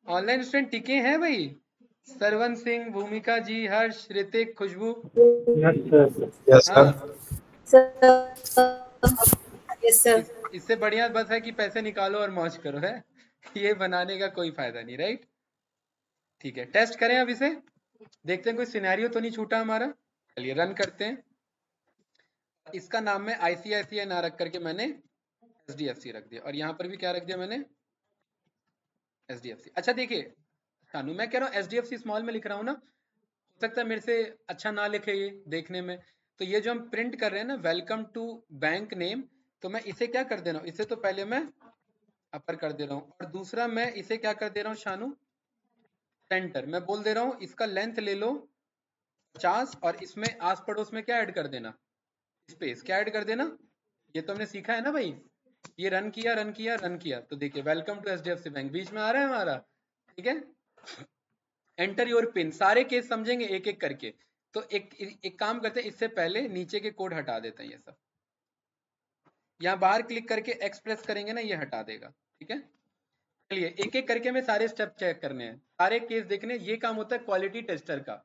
ऑनलाइन स्टूडेंट टिके हैं भाई? सरवन सिंह, भूमिका जी, हर्ष, ऋतिक, खुशबू। यस हाँ, यस सर। इससे बढ़िया बस है कि पैसे निकालो और मौज करो, है ये बनाने का कोई फायदा नहीं, राइट। ठीक है, टेस्ट करें अब इसे, देखते हैं कोई सिनेरियो तो नहीं छूटा हमारा। चलिए रन करते हैं। इसका नाम में आईसीआईसीआई ना रख करके मैंने एचडीएफसी रख दिया, और यहाँ पर भी क्या रख दिया मैंने? एचडीएफसी। अच्छा देखिए शानू, मैं कह रहा हूँ एचडीएफसी स्मॉल में लिख रहा हूँ ना, हो सकता है मेरे से अच्छा ना लिखे ये देखने में, तो ये जो हम प्रिंट कर रहे हैं ना, वेलकम टू बैंक नेम, तो मैं इसे क्या कर दे रहा हूँ, इसे तो पहले मैं अपर कर दे रहा हूँ, और दूसरा मैं इसे क्या कर दे रहा हूँ शानू, सेंटर। मैं बोल दे रहा हूँ इसका लेंथ ले लो 50, और इसमें आस पड़ोस में क्या ऐड कर देना, स्पेस क्या ऐड कर देना। ये तो हमने सीखा है ना भाई। ये रन किया रन किया रन किया, तो देखिए वेलकम टू एचडीएफसी बैंक बीच में आ रहा है हमारा, ठीक है। एंटर योर पिन, सारे केस समझेंगे एक एक करके, तो एक काम करते हैं, इससे पहले नीचे के कोड हटा देते हैं ये सब। यहाँ बाहर क्लिक करके एक्स प्रेस करेंगे ना, ये हटा देगा, ठीक है। चलिए एक एक करके मैं सारे स्टेप चेक करने हैं, सारे केस देखने। ये काम होता है क्वालिटी टेस्टर का,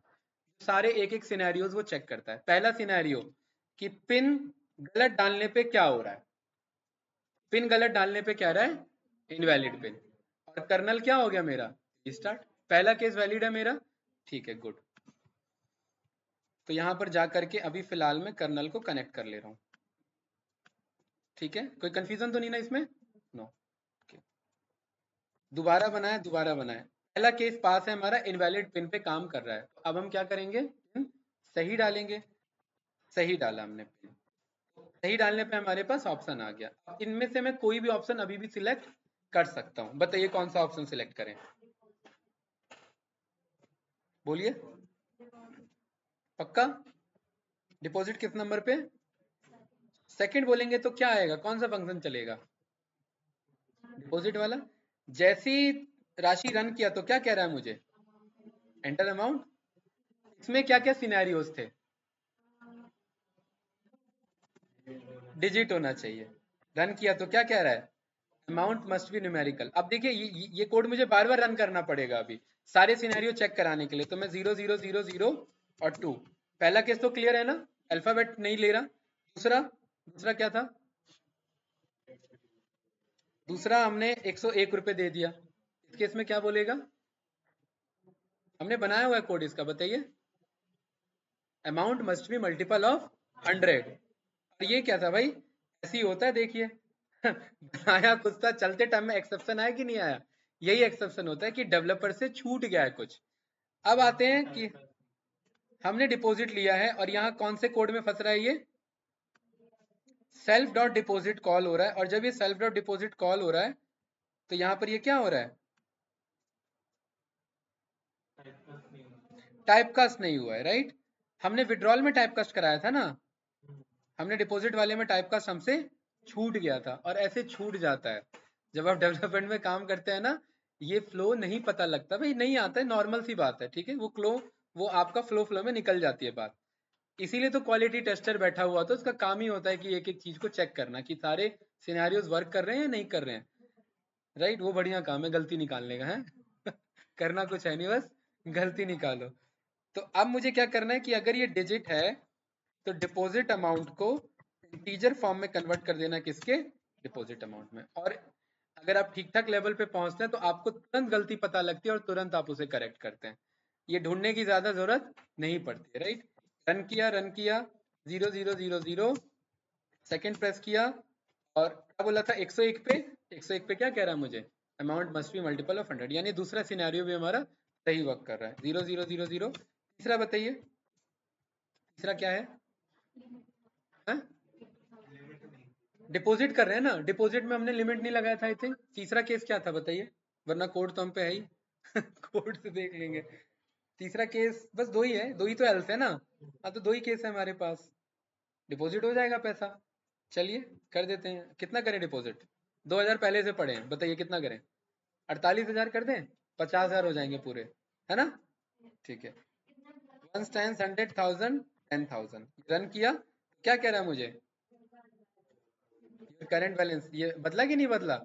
सारे एक एक सिनेरियोज वो चेक करता है। पहला सिनेरियो कि पिन गलत डालने पे क्या हो रहा है, पिन गलत डालने पे क्या रहा है, इनवैलिड पिन, और कर्नल क्या हो गया मेरा, स्टार्ट। पहला केस वैलिड है मेरा, ठीक है, गुड। तो यहां पर जाकर के अभी फिलहाल मैं कर्नल को कनेक्ट कर ले रहा हूं, ठीक है। कोई कंफ्यूजन तो नहीं ना इसमें? नो। दोबारा बनाए पहला केस पास है हमारा, इनवैलिड पिन पे काम कर रहा है। तो अब हम क्या करेंगे, सही डालेंगे। सही डाला हमने पिन, सही डालने पे हमारे पास ऑप्शन आ गया। अब इनमें से मैं कोई भी ऑप्शन अभी भी सिलेक्ट कर सकता हूं, बताइए कौन सा ऑप्शन सिलेक्ट करें, बोलिए। पक्का? डिपॉजिट किस नंबर पे? सेकंड बोलेंगे तो क्या आएगा, कौन सा फंक्शन चलेगा, डिपॉजिट वाला। जैसी राशि रन किया तो क्या कह रहा है मुझे, एंटर अमाउंट। इसमें क्या क्या सिनेरियोज थे, डिजिट होना चाहिए। रन किया तो क्या कह रहा है, अमाउंट मस्ट बी न्यूमेरिकल। अब देखिए ये कोड मुझे बार बार रन करना पड़ेगा अभी सारे सिनेरियो चेक कराने के लिए, तो मैं 0 0 0 0 और 2। पहला केस तो क्लियर है ना, अल्फाबेट नहीं ले रहा। दूसरा क्या था, दूसरा हमने 101 रुपए दे दिया। इस केस में क्या बोलेगा, हमने बनाया हुआ है कोड इसका, बताइए। Amount must be multiple of 100। और ये क्या था भाई, ऐसे ही होता है देखिए बनाया कुछ था, चलते टाइम में एक्सेप्शन आया कि नहीं आया। यही एक्सेप्शन होता है कि डेवलपर से छूट गया है कुछ। अब आते हैं कि हमने डिपॉजिट लिया है, और यहाँ कौन से कोड में फंस रहा है, ये सेल्फ डॉट डिपॉजिट कॉल हो रहा है। और जब ये सेल्फ डॉट डिपॉजिट कॉल हो रहा है तो यहाँ पर ये क्या हो रहा है, टाइप कास्ट नहीं हुआ है, राइट। हमने विड्रॉल में टाइप कास्ट कराया था ना, हमने डिपॉजिट वाले में टाइप कास्ट हमसे छूट गया था, और ऐसे छूट जाता है जब आप डेवलपमेंट में काम करते हैं ना, ये फ्लो नहीं पता लगता भाई, नहीं आता है, नॉर्मल सी बात है, ठीक है। वो आपका फ्लो में निकल जाती है बात। इसीलिए तो क्वालिटी टेस्टर बैठा हुआ था, उसका काम ही होता है कि एक एक चीज को चेक करना कि सारे सिनेरियोज वर्क कर रहे हैं या नहीं कर रहे हैं, राइट। वो बढ़िया काम है गलती निकालने का, है करना कुछ है नहीं, बस गलती निकालो। तो अब मुझे क्या करना है कि अगर ये डिजिट है तो डिपॉजिट अमाउंट को इंटीजर फॉर्म में कन्वर्ट कर देना, किसके, डिपॉजिट अमाउंट में। और अगर आप ठीक ठाक लेवल पे पहुंचते हैं तो आपको तुरंत गलती पता लगती है और तुरंत आप उसे करेक्ट करते हैं, ये ढूंढने की ज्यादा जरूरत नहीं पड़ती है, राइट। रन किया 0 0 0 0 सेकंड प्रेस किया, और क्या बोला था 101 पे, 101 पे क्या कह रहा है मुझे, amount must be multiple of 100, यानी दूसरा सिनेरियो भी हमारा सही वर्क कर रहा है। 0 0 0 0। तीसरा बताइए, तीसरा क्या है, डिपॉजिट कर रहे हैं ना, डिपॉजिट में हमने लिमिट नहीं लगाया था आई थिंक। तीसरा केस क्या था बताइए, वरना कोड तो हम पे है ही कोड से देख लेंगे। तीसरा केस बस दो ही है, दो ही तो एल्स है ना, हाँ तो दो ही केस है हमारे पास, डिपॉजिट हो जाएगा पैसा। चलिए कर देते हैं, कितना करें डिपॉजिट, 2000 पहले से पड़े हैं, बताइए कितना करें, 48,000 कर दें, 50,000 हो जाएंगे पूरे, है ना, ठीक है। 1 टाइम्स 100,000 10,000, रन किया, क्या कह रहा है मुझे, करंट बैलेंस, ये बदला कि नहीं बदला।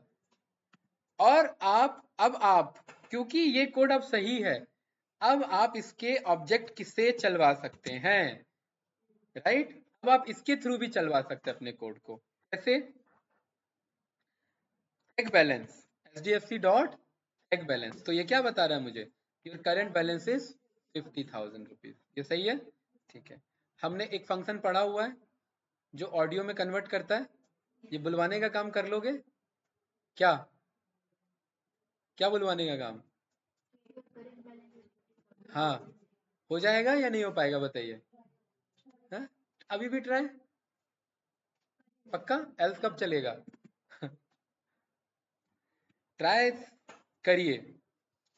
और अब आप क्योंकि ये कोड अब सही है, अब आप इसके ऑब्जेक्ट किससे चलवा सकते हैं, राइट। अब आप इसके थ्रू भी चलवा सकते हैं अपने कोड को, कैसे, check balance, HDFC dot check balance. तो ये क्या बता रहा है मुझे, your current balance is 50,000 rupees, ये सही है, ठीक है। हमने एक फंक्शन पढ़ा हुआ है जो ऑडियो में कन्वर्ट करता है, ये बुलवाने का काम कर लोगे क्या, क्या बुलवाने का काम, हाँ हो जाएगा या नहीं हो पाएगा बताइए, हाँ? अभी भी ट्राई, पक्का, एल्स कब चलेगा ट्राई करिए,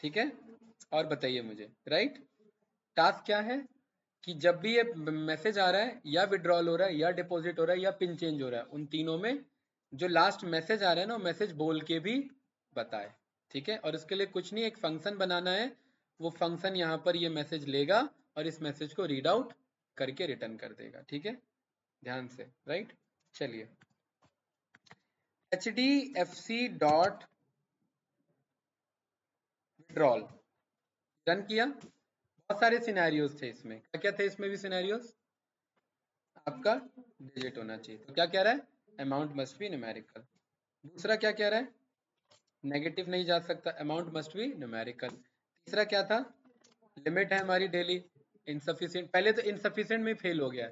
ठीक है, और बताइए मुझे, राइट। टास्क क्या है कि जब भी ये मैसेज आ रहा है, या विड्रॉल हो रहा है, या डिपॉजिट हो रहा है, या पिन चेंज हो रहा है, उन तीनों में जो लास्ट मैसेज आ रहा है ना, मैसेज बोल के भी बताए, ठीक है। और इसके लिए कुछ नहीं, एक फंक्शन बनाना है, वो फंक्शन यहाँ पर ये मैसेज लेगा और इस मैसेज को रीड आउट करके रिटर्न कर देगा, ठीक है, ध्यान से, राइट। चलिए HDFC डॉट विड्रॉल रन किया, बहुत सारे सिनेरियोज थे इसमें, क्या क्या थे इसमें भी सिनेरियोज, आपका डिजिट होना चाहिए, तो क्या कह रहा है, अमाउंट मस्ट बी न्यूमेरिकल। दूसरा क्या कह रहा है, नेगेटिव नहीं जा सकता, अमाउंट मस्ट बी न्यूमेरिकल। तीसरा क्या था, लिमिट है हमारी डेली, इनसफिशिएंट, पहले तो इनसफिशिएंट में फेल हो गया,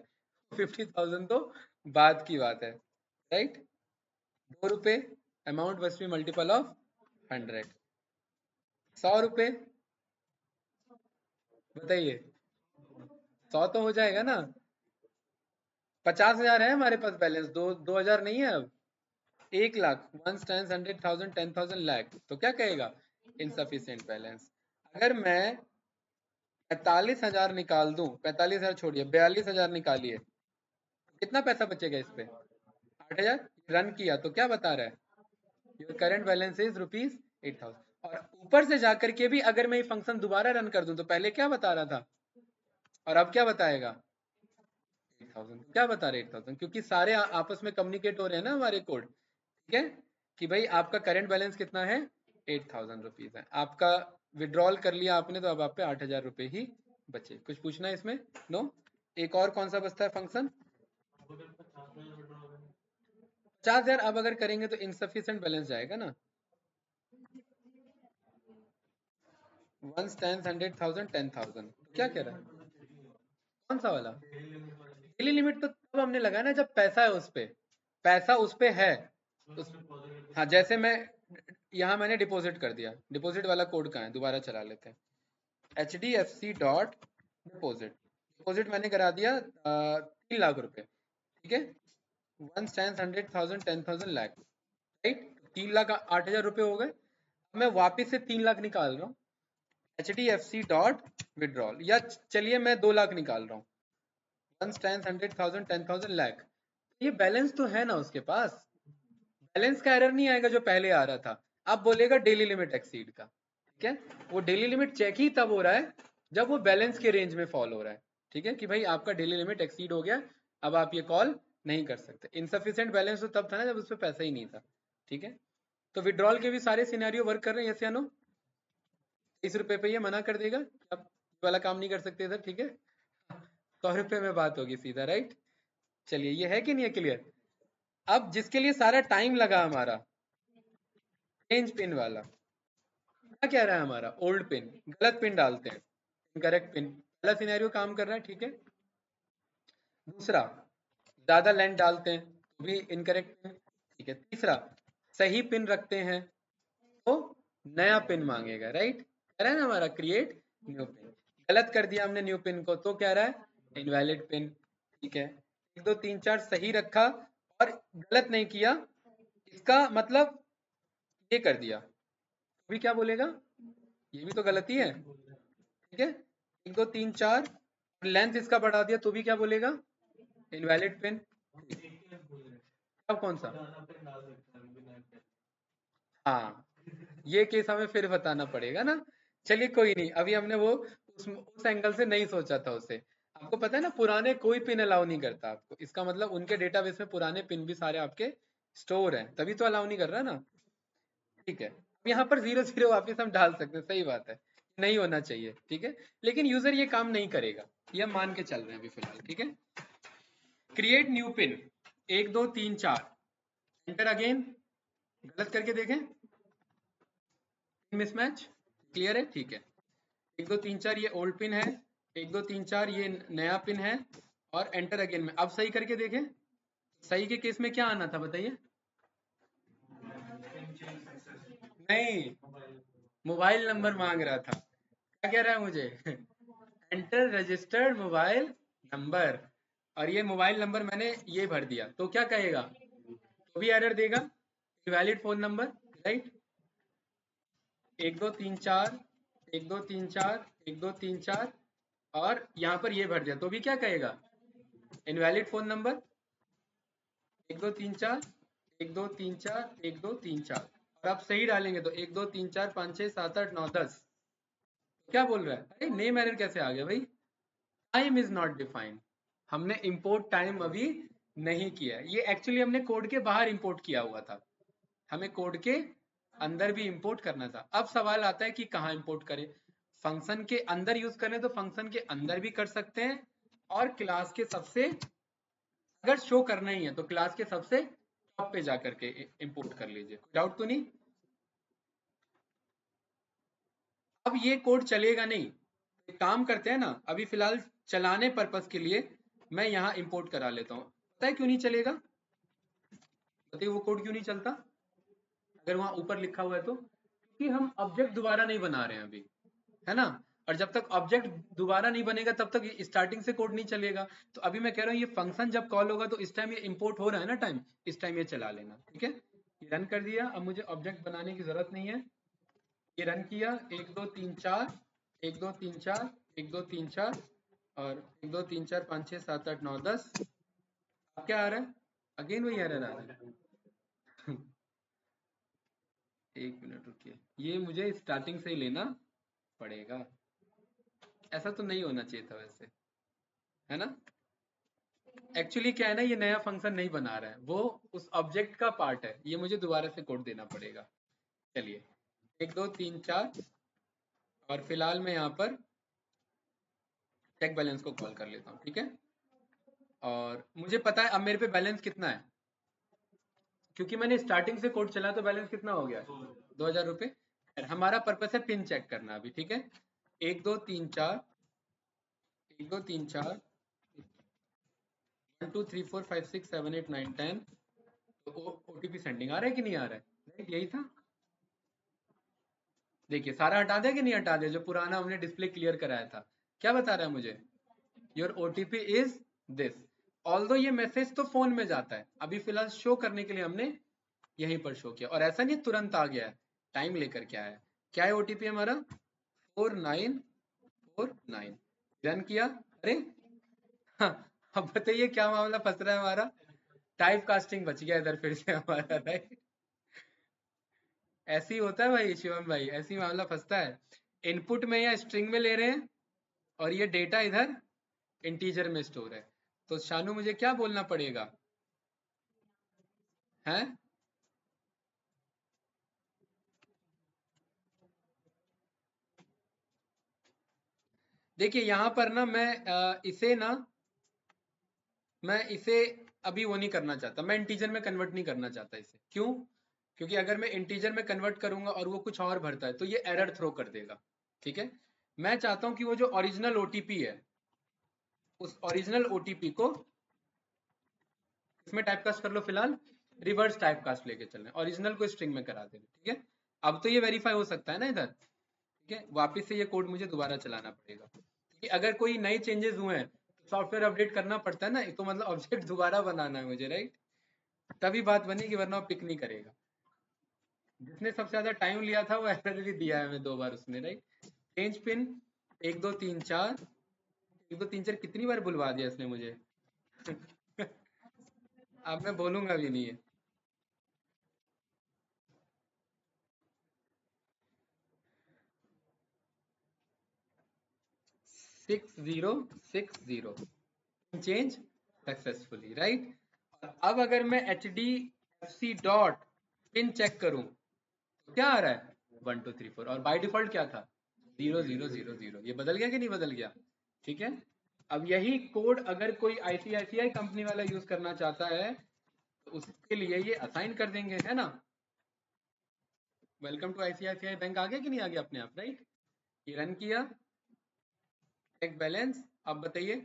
50,000 तो बाद की बात है, राइट। 2 रुपए, amount must be multiple of 100, 100 रुपए, बताइए 100 तो हो जाएगा ना, 50,000 है हमारे पास बैलेंस, 2,000 नहीं है अब, 1,00,000, 1 टाइम्स 100,000 10,000 लाख, तो क्या कहेगा, इनसफिशिएंट बैलेंस। अगर मैं 45,000 निकाल दूं, 45,000 छोड़िए, 42,000 निकालिए, कितना पैसा बचेगा इस पे, 8,000। रन किया तो क्या बता रहा है, योर करंट बैलेंस इज ₹8,000। और ऊपर से जाकर के भी अगर मैं ये फंक्शन दोबारा रन कर दूं तो पहले क्या बता रहा था और अब क्या बताएगा, 8,000। क्या बता रहे 8,000, क्योंकि सारे आपस में कम्युनिकेट हो रहे हैं ना हमारे कोड, ठीक है, कि भाई आपका करंट बैलेंस कितना है, 8,000 रुपीज है, आपका विड्रॉल कर लिया आपने तो अब आप पे 8,000 रुपए ही बचे। कुछ पूछना है इसमें, नो। एक और कौन सा बचता है फंक्शन, 50,000 अब अगर करेंगे तो इनसफिशिएंट बैलेंस जाएगा ना, 1 टाइम्स 100,000 10,000, क्या कह रहा है, कौन सा वाला, डेली लिमिट तो तब हमने लगाया ना जब पैसा है उस पे, पैसा उस पे है उस, हाँ जैसे मैं यहाँ मैंने डिपॉजिट कर दिया, डिपॉजिट वाला कोड कहाँ है, दोबारा चला लेते हैं, HDFC डॉट डिपॉजिट, डिपॉजिट मैंने करा दिया 3,00,000 रुपए, ठीक है, 1 टाइम्स 100,000 10,000 लाख, राइट, 3,00,000 8,000 रुपए हो गए, मैं वापिस से 3,00,000 निकाल रहा हूँ, HDFC डॉट विड्रॉल, या चलिए मैं 2,00,000 निकाल रहा हूँ, 1 टाइम्स 100,000 10,000 लाख, ये बैलेंस तो है ना उसके पास, बैलेंस का एरर नहीं आएगा जो पहले आ रहा था। अब बोलेगा डेली लिमिट एक्सीड का, ठीक है। वो डेली लिमिट चेक ही तब हो रहा है जब वो बैलेंस के रेंज में फॉल हो रहा है, ठीक है, कि भाई आपका डेली लिमिट एक्सीड हो गया, अब आप ये कॉल नहीं कर सकते। इनसफिशिएंट बैलेंस तो तब था ना जब उस पर पैसा ही नहीं था, ठीक है। तो विड्रॉल के भी सारे सिनेरियो वर्क कर रहे हैं, यस या नो? 30 रुपए पे ये मना कर देगा कि आप ये वाला काम नहीं कर सकते इधर, ठीक है। 100 रुपए में बात होगी सीधा, राइट। चलिए, ये है कि नहीं है क्लियर? अब जिसके लिए सारा टाइम लगा हमारा, चेंज पिन वाला, क्या कह रहा है हमारा? ओल्ड पिन, गलत पिन डालते हैं, इनकरेक्ट पिन। पहला सिनेरियो काम कर रहा है, ठीक है। दूसरा, ज्यादा लेंथ डालते हैं तो भी इनकरेक्ट पिन, ठीक है। तीसरा, सही पिन रखते हैं तो नया पिन मांगेगा, राइट। कह रहा है ना हमारा क्रिएट न्यू पिन। गलत कर दिया हमने न्यू पिन को तो क्या रहा है? इनवैलिड पिन, ठीक है। 1 2 3 4 सही रखा और गलत नहीं किया, इसका मतलब ये कर दिया, अभी क्या बोलेगा? ये भी तो गलती है, ठीक है। 1 2 3 4 लेंथ इसका बढ़ा दिया तो भी क्या बोलेगा? Invalid pin. अब कौन सा? हाँ, ये केस हमें फिर बताना पड़ेगा ना। चलिए कोई नहीं, अभी हमने वो उस एंगल से नहीं सोचा था उसे। आपको पता है ना, पुराने कोई पिन अलाउ नहीं करता आपको, इसका मतलब उनके डेटाबेस में पुराने पिन भी सारे आपके स्टोर हैं, तभी तो अलाउ नहीं कर रहा ना, ठीक है। यहाँ पर 0 0 वापिस हम डाल सकते हैं, सही बात है, नहीं होना चाहिए, ठीक है। लेकिन यूजर ये काम नहीं करेगा, ये हम मान के चल रहे हैं अभी फिलहाल, ठीक है। Create new pin 1 2 3 4, enter again, गलत करके देखें, मिसमैच, क्लियर है, ठीक है। 1 2 3 4 ये ओल्ड पिन है, 1 2 3 4 ये नया पिन है, और एंटर अगेन में अब सही करके देखें। सही के केस में क्या आना था बताइए? नहीं, मोबाइल नंबर मांग रहा था। क्या कह रहा है मुझे? एंटर रजिस्टर्ड मोबाइल नंबर, और ये मोबाइल नंबर मैंने ये भर दिया तो क्या कहेगा? तो भी एरर देगा, इनवैलिड फोन नंबर, राइट। 1 2 3 4, 1 2 3 4, 1 2 3 4, और यहाँ पर ये भर दिया तो भी क्या कहेगा? Invalid phone number. 1 2 3 4, 1 2 3 4, 1 2 3 4, और आप सही डालेंगे तो 1 2 3 4 5 6 7 8 9 10। क्या बोल रहा है? अरे नेम एरर कैसे आ गया भाई? टाइम इज नॉट डिफाइंड, हमने इंपोर्ट टाइम अभी नहीं किया। ये एक्चुअली हमने कोड के बाहर इंपोर्ट किया हुआ था, हमें कोड के अंदर भी इंपोर्ट करना था। अब सवाल आता है कि कहाँ इंपोर्ट करें। फंक्शन के अंदर यूज करें तो फंक्शन के अंदर भी कर सकते हैं, और क्लास के सबसे, अगर शो करना ही है तो क्लास के सबसे टॉप पे जाकर के इंपोर्ट कर लीजिए, कोई डाउट तो नहीं। अब ये कोड चलेगा नहीं, एक काम करते हैं ना, अभी फिलहाल चलाने पर्पस के लिए मैं यहाँ इंपोर्ट करा लेता हूँ। पता है क्यों नहीं चलेगा? बताइए वो कोड क्यों नहीं चलता अगर वहां ऊपर लिखा हुआ है तो? क्योंकि हम ऑब्जेक्ट दोबारा नहीं बना रहे हैं अभी, है ना। और जब तक ऑब्जेक्ट दोबारा नहीं बनेगा तब तक स्टार्टिंग से कोड नहीं चलेगा। तो अभी मैं कह रहा हूँ ये फंक्शन जब कॉल होगा तो इस टाइम ये इंपोर्ट हो रहा है ना टाइम, इस टाइम ये चला लेना, ठीक है। ये रन कर दिया, अब मुझे ऑब्जेक्ट बनाने की जरूरत नहीं है। ये रन किया, 1 2 3 4, 1 2 3 4, 1 2 3 4, और 1 2 3 4 5 6 7 8 9 10। अब क्या आ रहा है? अगेन वही एरर आ रहा है। एक मिनट रुकिए, ये मुझे स्टार्टिंग से ही लेना पड़ेगा, ऐसा तो नहीं होना चाहिए था वैसे, है ना। एक्चुअली क्या है ना, ये नया फंक्शन नहीं बना रहा है, वो उस ऑब्जेक्ट का पार्ट है, ये मुझे दोबारा से कोड देना पड़ेगा। चलिए 1 2 3 4, और फिलहाल मैं यहाँ पर चेक बैलेंस को कॉल कर लेता हूँ, ठीक है। और मुझे पता है अब मेरे पे बैलेंस कितना है, क्योंकि मैंने स्टार्टिंग से कोड चला तो बैलेंस कितना हो गया? 2000 रुपये। हमारा पर्पस है पिन चेक करना अभी, ठीक है। 1 2 3 4, 1 2 3 4, 1 2 3 4 5 6 7 8 9 10। तो ओटीपी सेंडिंग आ रहा है कि नहीं आ रहा है? राइट, यही था। देखिए सारा हटा दिया कि नहीं हटा दिया, जो पुराना हमने डिस्प्ले क्लियर कराया था। क्या बता रहा है मुझे? Your OTP is this. Although ये मैसेज तो फोन में जाता है, अभी फिलहाल शो करने के लिए हमने यहीं पर शो किया, और ऐसा नहीं तुरंत आ गया है, टाइम लेकर के आया है। क्या है ओटीपी हमारा? 4949। रन किया, अरे हाँ, अब बताइए क्या मामला फंस रहा है हमारा? टाइप कास्टिंग बच गया इधर फिर से हमारा, राइट। ऐसे ही होता है भाई शिवम भाई, ऐसे ही मामला फंसता है। इनपुट में या स्ट्रिंग में ले रहे हैं और ये डेटा इधर इंटीजर में स्टोर है। तो शानू मुझे क्या बोलना पड़ेगा, हैं? देखिए यहाँ पर ना मैं इसे अभी वो नहीं करना चाहता, मैं इंटीजर में कन्वर्ट नहीं करना चाहता इसे। क्यों? क्योंकि अगर मैं इंटीजर में कन्वर्ट करूंगा और वो कुछ और भरता है तो ये एरर थ्रो कर देगा, ठीक है। मैं चाहता हूं कि वो जो ओरिजिनल ओटीपी है, उस ओरिजिनल ओटीपी को इसमें टाइपकास्ट कर लो फिलहाल, रिवर्स टाइपकास्ट लेके चलना है, ओरिजिनल को स्ट्रिंग में करा देना, ठीक है। अब तो ये वेरीफाई हो सकता है ना इधर, ठीक है। वापस से ये कोड मुझे दोबारा चलाना पड़ेगा, क्योंकि अगर कोई नए चेंजेस हुए हैं तो सॉफ्टवेयर अपडेट करना पड़ता है ना, तो मतलब ऑब्जेक्ट दोबारा बनाना है मुझे, राइट। तभी बात बनेगी, वरना पिक नहीं करेगा। जिसने सबसे ज्यादा टाइम लिया था वो एरर भी दिया है हमें 2 बार उसने, राइट। चेंज पिन 1 2 3 4, 1 2 3 4 कितनी बार बुलवा दिया इसने मुझे। अब मैं बोलूंगा भी नहीं है। 6060 चेंज सक्सेसफुली, राइट। अब अगर मैं HDFC डॉट पिन चेक करूं तो क्या आ रहा है 1 2 3 4, और बाय डिफॉल्ट क्या था 0 0 0 0। ये बदल गया कि नहीं बदल गया, ठीक है। अब यही कोड अगर कोई ICICI कंपनी वाला यूज करना चाहता है तो उसके लिए ये असाइन कर देंगे, है ना। वेलकम टू ICICI बैंक आ गया कि नहीं आ गया अपने आप, राइट। ये रन किया, चेक बैलेंस। अब बताइए,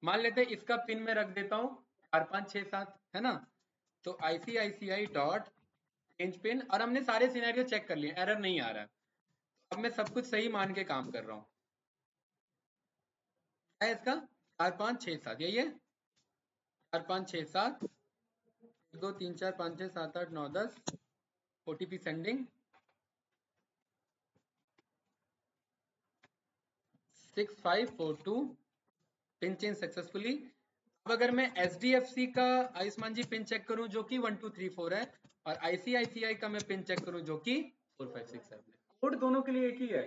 मान लेते हैं इसका पिन में रख देता हूँ 4 5 6 7, है ना। तो ICICI डॉट चेंज पिन, और हमने सारे सिनेरियो चेक कर लिए, एरर नहीं आ रहा है। अब मैं सब कुछ सही मान के काम कर रहा हूँ। क्या है इसका 4 5 6 7, यही है 4 5 6 7, 1 2 3 4 5 6 7 8 9 10, OTP sending 6542, pin change successfully. अब अगर मैं HDFC का आयुष्मान जी पिन चेक करूं जो कि 1 2 3 4 है, और ICICI का मैं पिन चेक करूं जो कि 4 5 6 7 है, कोड दोनों के लिए एक ही है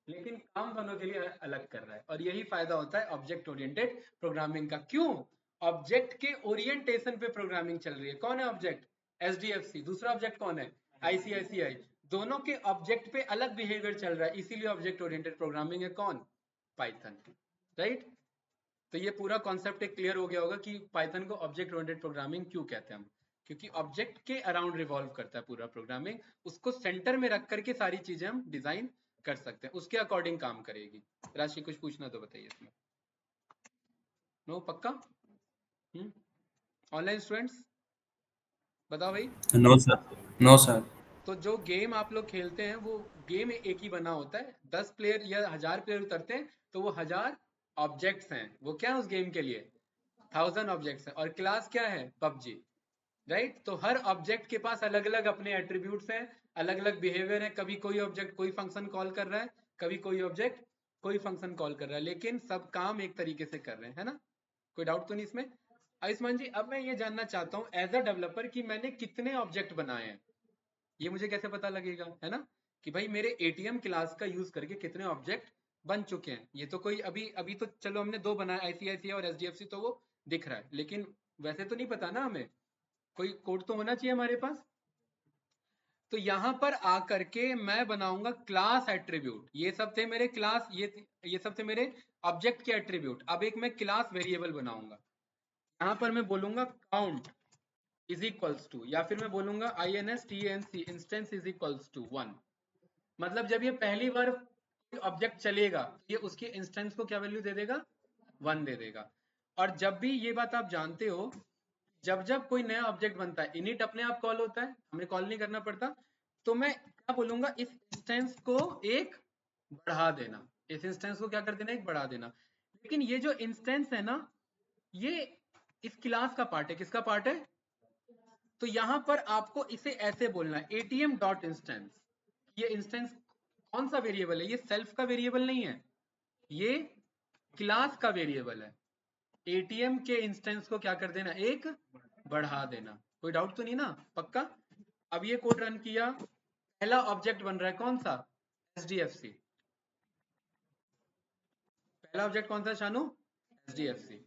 लेकिन काम दोनों के लिए अलग कर रहा है। और यही फायदा होता है ऑब्जेक्ट ओरिएंटेड प्रोग्रामिंग का। क्यों? ऑब्जेक्ट के ओरिएंटेशन पे प्रोग्रामिंग चल रही है। कौन है ऑब्जेक्ट? HDFC। दूसरा ऑब्जेक्ट कौन है? ICICI। दोनों के ऑब्जेक्ट पे अलग बिहेवियर चल रहा है, इसीलिए ऑब्जेक्ट ओरिएंटेड प्रोग्रामिंग है कौन? Python, right. तो ये पूरा कॉन्सेप्ट एक क्लियर हो गया होगा कि पाइथन को ऑब्जेक्ट ओरिएंटेड प्रोग्रामिंग क्यों कहते हैं हम। क्योंकि ऑब्जेक्ट के अराउंड रिवॉल्व करता है पूरा प्रोग्रामिंग, उसको सेंटर में रख करके सारी चीजें हम डिजाइन कर सकते हैं, उसके अकॉर्डिंग काम करेगी। राशि कुछ पूछना तो बताइए इसमें। नो पक्का? ऑनलाइन स्टूडेंट्स बताओ भाई। No, sir. No, sir. तो जो गेम आप लोग खेलते हैं वो गेम एक ही बना होता है, 10 प्लेयर या 1000 प्लेयर उतरते हैं तो वो 1000 ऑब्जेक्ट्स हैं। वो क्या है उस गेम के लिए? 1000 ऑब्जेक्ट्स हैं। और क्लास क्या है? PUBG, right. तो हर ऑब्जेक्ट के पास अलग अलग अपने एट्रीब्यूट्स हैं, अलग अलग बिहेवियर है। कभी कोई ऑब्जेक्ट कोई फंक्शन कॉल कर रहा है, कभी कोई ऑब्जेक्ट कोई फंक्शन कॉल कर रहा है, लेकिन सब काम एक तरीके से कर रहे हैं, है ना। कोई डाउट तो नहीं इसमें? आयुष्मान जी अब मैं ये जानना चाहता हूँ एज अ डेवलपर कि मैंने कितने ऑब्जेक्ट बनाए हैं, ये मुझे कैसे पता लगेगा, है ना। कि भाई मेरे ATM क्लास का यूज करके कितने ऑब्जेक्ट बन चुके हैं। ये तो कोई अभी अभी तो चलो हमने 2 बनाए ICICI और HDFC, तो वो दिख रहा है, लेकिन वैसे तो नहीं पता ना हमें, कोई कोड तो होना चाहिए हमारे पास। तो यहां पर आकर के मैं बनाऊंगा क्लास एट्रीब्यूट। ये सब थे मेरे क्लास, ये सब थे मेरे ऑब्जेक्ट के एट्रीब्यूट। अब एक मैं क्लास वेरिएबल बनाऊंगा, यहां पर मैं बोलूंगा काउंट इज इक्वल्स टू, या फिर मैं बोलूंगा INSTANC instance is equals to 1। मतलब जब ये पहली बार ऑब्जेक्ट चलेगा तो ये उसके इंस्टेंस को क्या वैल्यू दे देगा? 1 दे देगा। और जब भी, ये बात आप जानते हो, जब जब कोई नया ऑब्जेक्ट बनता है इनिट अपने आप कॉल होता है, हमें कॉल नहीं करना पड़ता। तो मैं क्या बोलूंगा, इस इंस्टेंस को एक बढ़ा देना, इस इंस्टेंस को क्या कर देना, एक बढ़ा देना। लेकिन ये जो इंस्टेंस है ना, ये इस क्लास का पार्ट है। किसका पार्ट है? तो यहां पर आपको इसे ऐसे बोलना है ATM डॉट इंस्टेंस। ये इंस्टेंस कौन सा वेरिएबल है? ये सेल्फ का वेरिएबल नहीं है, ये क्लास का वेरिएबल है। ATM के इंस्टेंस को क्या कर देना, एक बढ़ा देना। कोई डाउट तो नहीं ना? पक्का? अब ये कोड रन किया, पहला ऑब्जेक्ट बन रहा है कौन सा? SDFC। पहला ऑब्जेक्ट कौन सा शानू? SDFC।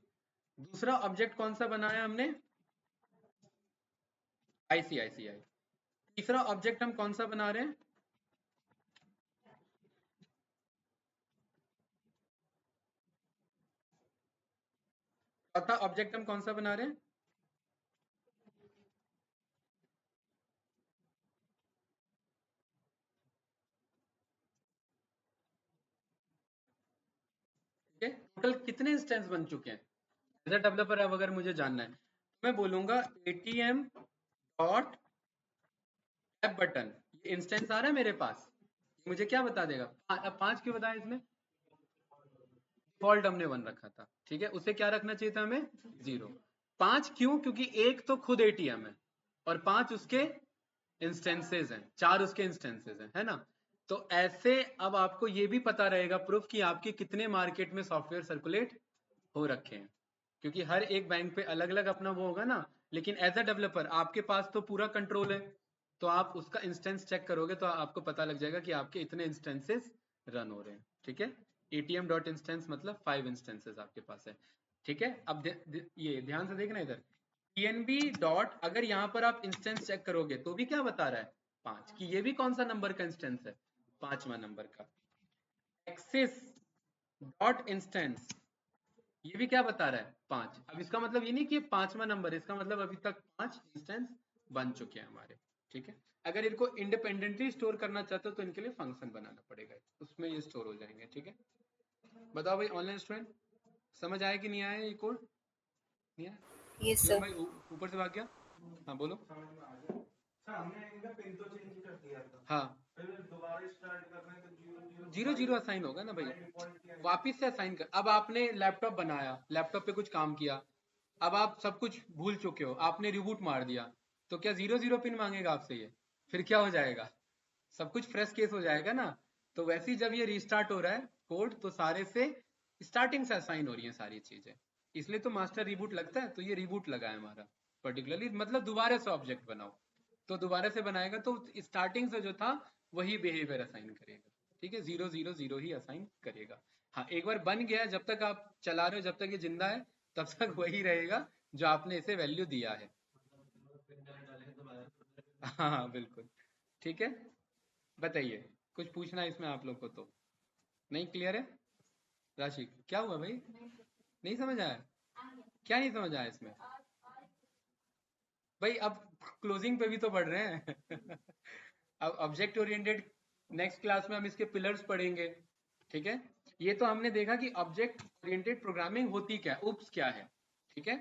दूसरा ऑब्जेक्ट कौन सा बनाया हमने? ICICI। तीसरा ऑब्जेक्ट हम कौन सा बना रहे हैं? चौथा ऑब्जेक्ट हम कौन सा बना रहे हैं? टोटल कितने इंस्टेंस बन चुके हैं? एज अ डेवलपर अब अगर मुझे जानना है तो मैं बोलूंगा ATM डॉट ऐप बटन, ये इंस्टेंस आ रहा है मेरे पास, मुझे क्या बता देगा? अब 5 क्यों बताया इसमें? डिफॉल्ट हमने 1 रखा था, ठीक है, उसे क्या रखना चाहिए था हमें? 0। 5 क्यों? क्योंकि एक तो खुद ATM है और 5 उसके इंस्टेंसेस हैं, 4 उसके इंस्टेंसेस हैं, है ना? तो ऐसे अब आपको ये भी पता रहेगा प्रूफ कि आपके कितने मार्केट में सॉफ्टवेयर सर्कुलेट हो रखे हैं, क्योंकि हर एक बैंक पे अलग अलग अपना वो होगा ना। लेकिन एज अ डेवलपर आपके पास तो पूरा कंट्रोल है, तो आप उसका इंस्टेंस चेक करोगे तो आपको पता लग जाएगा कि आपके इतने इंस्टेंसेस रन हो रहे हैं, ठीक है। ATM डॉट इंस्टेंस मतलब 5 इंस्टेंसेस आपके पास है, ठीक है। अब ये ध्यान से देखना इधर, PNB डॉट, अगर यहाँ पर आप इंस्टेंस चेक करोगे तो भी क्या बता रहा है? 5, कि ये भी कौन सा नंबर का इंस्टेंस है? 5वां नंबर का। एक्सिस डॉट इंस्टेंस, ये भी क्या बता रहा है? 5। अब इसका मतलब ये नहीं कि 5वां नंबर, इसका मतलब अभी तक 5 इंस्टेंस बन चुके हैं हमारे, ठीक है। अगर इनको इंडिपेंडेंटली स्टोर करना चाहते हो तो इनके लिए फंक्शन बनाना पड़ेगा, उसमें ये स्टोर हो जाएंगे, ठीक है। बताओ भाई ऑनलाइन स्टूडेंट, समझ आया कि नहीं आया ये कोड? नहीं आया? Yes Shivam sir. भाई ऊपर से भाग गया। हाँ बोलो। हाँ, 0 0 असाइन होगा ना भाई, वापिस से असाइन कर। अब आपने लैपटॉप बनाया, लैपटॉप पे कुछ काम किया, अब आप सब कुछ भूल चुके हो, आपने रिबूट मार दिया, तो क्या 0 0 पिन मांगेगा आपसे ये? फिर क्या हो जाएगा? सब कुछ फ्रेश केस हो जाएगा ना। तो वैसे ही जब ये रीस्टार्ट हो रहा है कोड, तो सारे से स्टार्टिंग से असाइन हो रही है सारी चीजें, इसलिए तो मास्टर रिबूट लगता है। तो ये रिबूट लगा है हमारा पर्टिकुलरली, मतलब दोबारा से ऑब्जेक्ट बनाओ, तो दोबारा से बनाएगा तो स्टार्टिंग से जो था वही बिहेवियर असाइन करेगा, ठीक है। 0 0 0 ही असाइन करेगा। हाँ, एक बार बन गया, जब तक आप चला रहे हो, जब तक ये जिंदा है तब तक वही रहेगा जो आपने इसे वैल्यू दिया है। हाँ हाँ बिल्कुल, ठीक है। बताइए, कुछ पूछना है इसमें आप लोग को तो? नहीं क्लियर है? राशि क्या हुआ भाई, नहीं समझ आया? क्या नहीं समझ आया इसमें? भाई अब क्लोजिंग पे भी तो पढ़ रहे हैं। अब ऑब्जेक्ट ओरिएंटेड नेक्स्ट क्लास में हम इसके पिलर्स पढ़ेंगे, ठीक है। ये तो हमने देखा कि ऑब्जेक्ट ओरिएंटेड प्रोग्रामिंग होती क्या है, उप्स क्या है, ठीक है।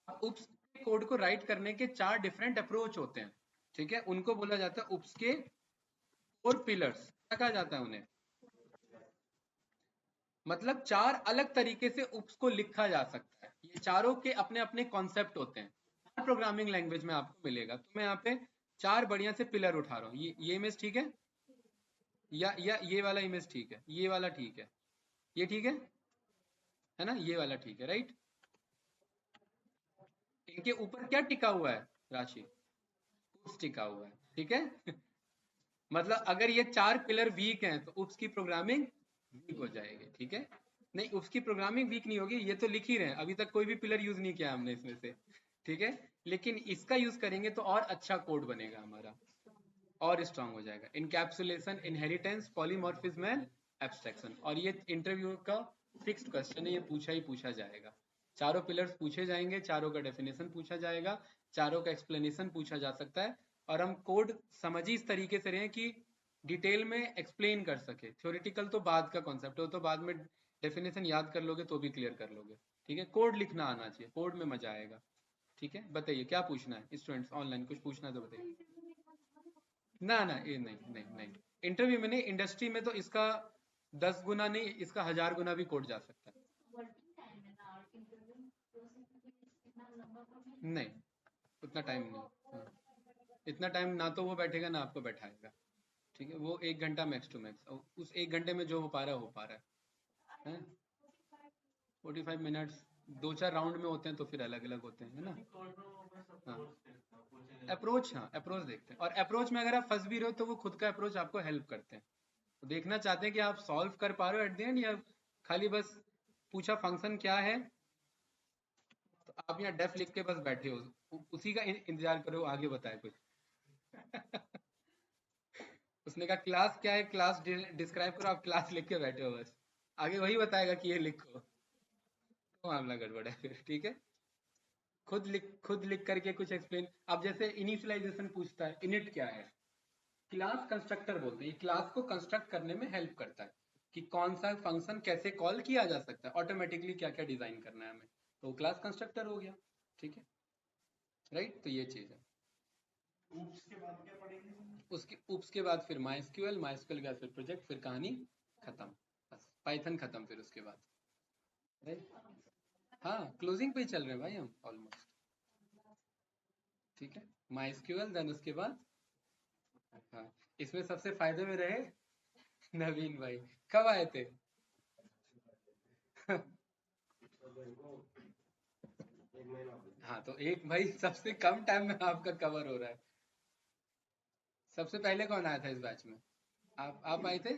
अब उप्स कोड को राइट करने के 4 डिफरेंट अप्रोच होते हैं, ठीक है। उनको बोला जाता है उप्स के 4 पिलर्स, क्या कहा जाता है उन्हें? मतलब 4 अलग तरीके से उप्स को लिखा जा सकता है, ये चारों के अपने अपने कॉन्सेप्ट होते हैं, हर प्रोग्रामिंग लैंग्वेज में आपको मिलेगा। तो मैं यहाँ पे 4 बढ़िया से पिलर उठा रहा हूँ। ये इमेज ठीक है, या ये वाला इमेज ठीक है, ये वाला ठीक है, ये ठीक है ना, ये वाला ठीक है, राइट। इनके ऊपर क्या टिका हुआ है राशि? उप्स टिका हुआ है, ठीक है। मतलब अगर ये 4 पिलर वीक हैं तो उप्स की प्रोग्रामिंग वीक हो जाएगी, ठीक है। नहीं, उप्स की प्रोग्रामिंग वीक नहीं होगी, ये तो लिख ही रहे हैं, अभी तक कोई भी पिलर यूज नहीं किया हमने इसमें से, ठीक है। लेकिन इसका यूज करेंगे तो और अच्छा कोड बनेगा हमारा, और स्ट्रांग हो जाएगा। Encapsulation, inheritance, polymorphism and abstraction. और ये इंटरव्यू का फिक्स्ड क्वेश्चन है, ये पूछा ही पूछा जाएगा। चारों पिलर्स पूछे जाएंगे, चारों का डेफिनेशन पूछा जाएगा, चारों का एक्सप्लेनेशन पूछा जा सकता है। और हम कोड समझ ही इस तरीके से रहे कि डिटेल में एक्सप्लेन कर सके। थ्योरेटिकल तो बाद का कॉन्सेप्ट हो, तो बाद में डेफिनेशन याद कर लोगे तो भी क्लियर कर लोगे, ठीक है। कोड लिखना आना चाहिए, कोड में मजा आएगा, ठीक है। बताइए क्या पूछना है स्टूडेंट्स, ऑनलाइन कुछ पूछना है तो बताइए। ना ना, ये नहीं नहीं नहीं, इंटरव्यू में नहीं, इंडस्ट्री में तो इसका 10 गुना नहीं, इसका 1000 गुना भी कोड जा सकता है। नहीं, उतना टाइम नहीं। हाँ, इतना टाइम ना तो वो बैठेगा ना आपको बैठाएगा, ठीक है। वो 1 घंटा मैक्स टू मैक्स, उस 1 घंटे में जो हो पा रहा है हो पा रहा है। 45 मिनट्स 2 4 राउंड में होते हैं तो फिर अलग अलग होते हैं, है ना। हाँ अप्रोच, हाँ अप्रोच देखते हैं, और अप्रोच में अगर आप फंस भी रहे हो तो वो खुद का अप्रोच आपको हेल्प करते हैं। तो देखना चाहते हैं कि आप सॉल्व कर पा रहे हो एट द एंड, या खाली बस पूछा फंक्शन क्या है तो आप यहाँ डेफ लिख के बस बैठे हो, उसी का इंतजार करो आगे बताए कुछ। उसने कहा क्लास क्या है, क्लास डिस्क्राइब करो, आप क्लास लिख के बैठे हो बस, आगे वही बताएगा कि ये लिखो, तो मामला गड़बड़ है फिर। ठीक है, खुद लिख करके कुछ एक्सप्लेन। अब जैसे इनिशियलाइजेशन पूछता है, इनिट क्या है, क्लास कंस्ट्रक्टर बोलते हैं, क्लास को कंस्ट्रक्ट करने में हेल्प करता है कि कौन सा फंक्शन कैसे कॉल किया जा सकता है, ऑटोमेटिकली क्या क्या डिजाइन करना है हमें, तो क्लास कंस्ट्रक्टर हो गया। ठीक है, राइट, तो ये चीज है। उसके उप्स के बाद फिर माइस्क्यूएल, माइस्क्यूएल के बाद फिर प्रोजेक्ट, फिर कहानी खत्म, बस पाइथन खत्म फिर उसके बाद, राइट। हाँ क्लोजिंग पे ही चल रहे हैं भाई हम ऑलमोस्ट। ठीक है, माइस्क्यूएल देन उसके बाद, हाँ इसमें सबसे फायदे में रहे नवीन भाई, कब आए थे? हाँ तो एक भाई सबसे कम टाइम में आपका कवर हो रहा है। सबसे पहले कौन आया था इस बैच में? आप आए थे,